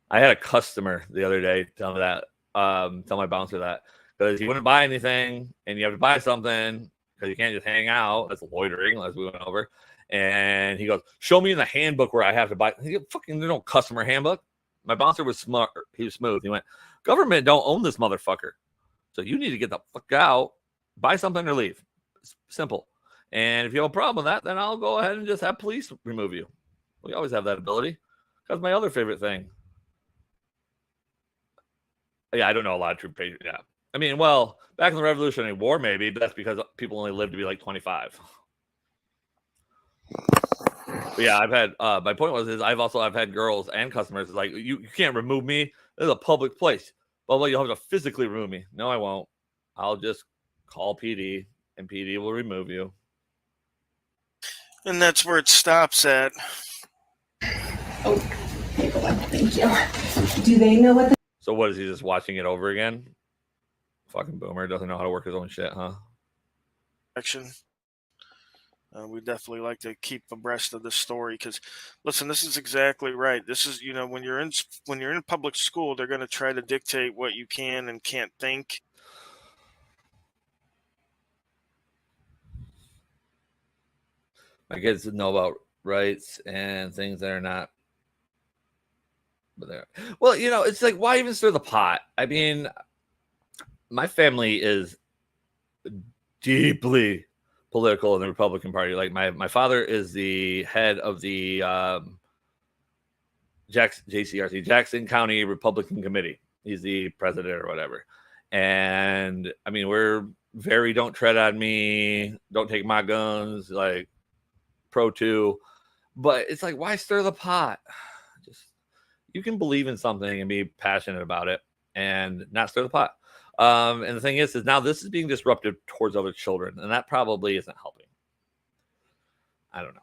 I had a customer the other day tell me that, tell my bouncer that because he wouldn't buy anything and you have to buy something because you can't just hang out. That's loitering, as we went over. And he goes, show me in the handbook where I have to buy. Fucking, there's no customer handbook. My bouncer was smart. He was smooth. He went, government don't own this motherfucker. So you need to get the fuck out, buy something or leave. It's simple. And if you have a problem with that, then I'll go ahead and just have police remove you. We always have that ability. That's my other favorite thing. Yeah, I don't know a lot of troop pages. Yeah. I mean, well, back in the Revolutionary War, maybe, but that's because people only lived to be like 25. But yeah, I've had my point was I've had girls and customers like you can't remove me. This is a public place. Well, you'll have to physically remove me. No, I won't. I'll just call PD and PD will remove you. And that's where it stops at. Oh, thank you. Do they know what? So what is he just watching it over again? Fucking boomer doesn't know how to work his own shit, huh? Action. We definitely like to keep abreast of this story because, listen, this is exactly right. This is, when you're in public school, they're going to try to dictate what you can and can't think. My kids know about rights and things that are not. But they're well, it's like why even stir the pot? I mean, my family is deeply political in the Republican Party. Like my father is the head of the JCRC, Jackson County Republican Committee. He's the president or whatever. And I mean, we're very don't tread on me, don't take my guns, like pro too. But it's like, why stir the pot? Just you can believe in something and be passionate about it and not stir the pot. And the thing is now this is being disruptive towards other children, and that probably isn't helping. I don't know.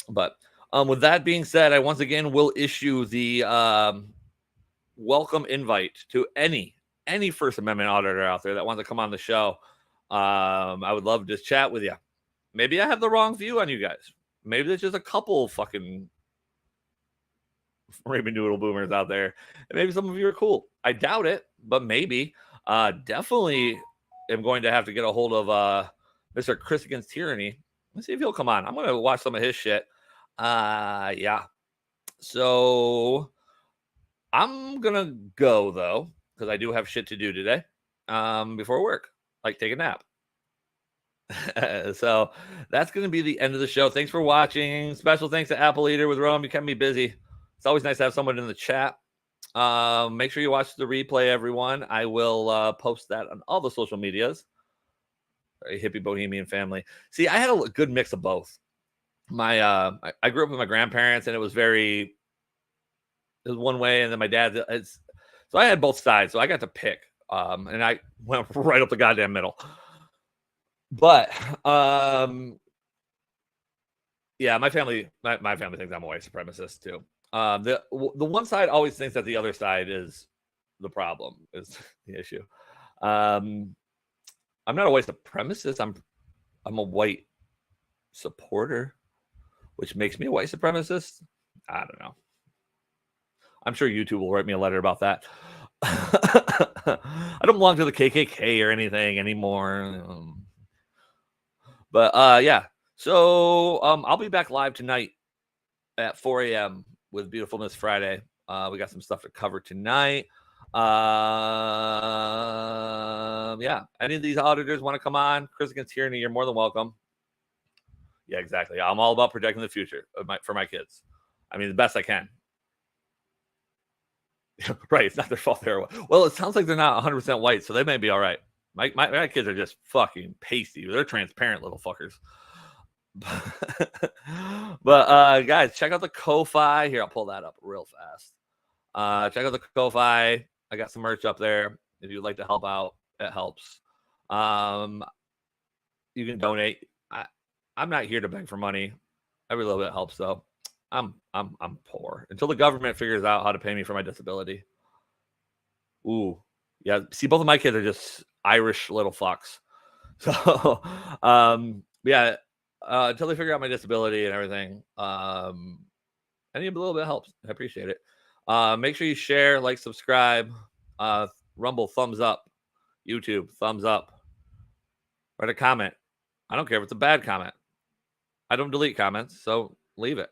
But With that being said, I once again will issue the welcome invite to any First Amendment auditor out there that wants to come on the show. I would love to just chat with you. Maybe I have the wrong view on you guys. Maybe there's just a couple fucking Raven Noodle boomers out there. And maybe some of you are cool. I doubt it, but maybe. Definitely am going to have to get a hold of Mr. Chris Against Tyranny. Let's see if he'll come on. I'm going to watch some of his shit. Yeah. So I'm going to go, though, because I do have shit to do today before work, like take a nap. So that's going to be the end of the show. Thanks for watching. Special thanks to Apple Eater with Rome. You kept me busy. It's always nice to have someone in the chat. Make sure you watch the replay, everyone. I will post that on all the social medias. Very hippie bohemian family. See, I had a good mix of both. I grew up with my grandparents, and it was one way, and then my dad. So I had both sides, so I got to pick, and I went right up the goddamn middle. But yeah, my family thinks I'm a white supremacist too. The one side always thinks that the other side is the problem, is the issue. I'm not a white supremacist. I'm a white supporter, which makes me a white supremacist. I don't know. I'm sure YouTube will write me a letter about that. I don't belong to the KKK or anything anymore. But yeah. So I'll be back live tonight at 4 a.m. with Beautiful Miss Friday. We got some stuff to cover tonight. Yeah. Any of these auditors want to come on? Chris Against Tyranny, you're more than welcome. Yeah, exactly. I'm all about protecting the future for my kids. I mean, the best I can. Right. It's not their fault they're white. Well, it sounds like they're not 100% white, so they may be all right. My kids are just fucking pasty. They're transparent little fuckers. But guys, check out the Ko-Fi. Here, I'll pull that up real fast. Check out the Ko-Fi. I got some merch up there. If you'd like to help out, it helps. You can donate. I'm not here to beg for money. Every little bit helps, though. I'm poor until the government figures out how to pay me for my disability. Ooh, yeah. See, both of my kids are just Irish little fucks. So, yeah. Until they figure out my disability and everything, any little bit helps. I appreciate it. Make sure you share, like, subscribe, Rumble, thumbs up, YouTube, thumbs up, write a comment. I don't care if it's a bad comment. I don't delete comments, so leave it.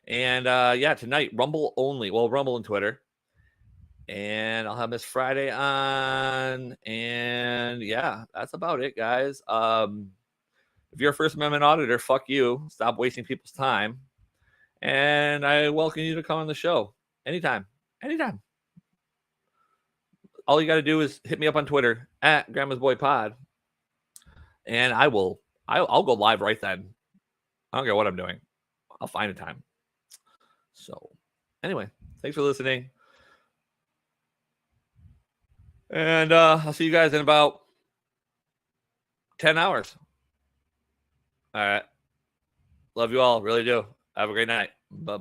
And yeah, tonight, Rumble only. Well, Rumble and Twitter. And I'll have Miss Friday on. And yeah, that's about it, guys. If you're a First Amendment auditor, fuck you. Stop wasting people's time. And I welcome you to come on the show anytime. Anytime. All you got to do is hit me up on Twitter at Grandmas Boy Pod. And I'll go live right then. I don't care what I'm doing. I'll find a time. So anyway, thanks for listening. And I'll see you guys in about 10 hours. All right. Love you all. Really do. Have a great night. Bye.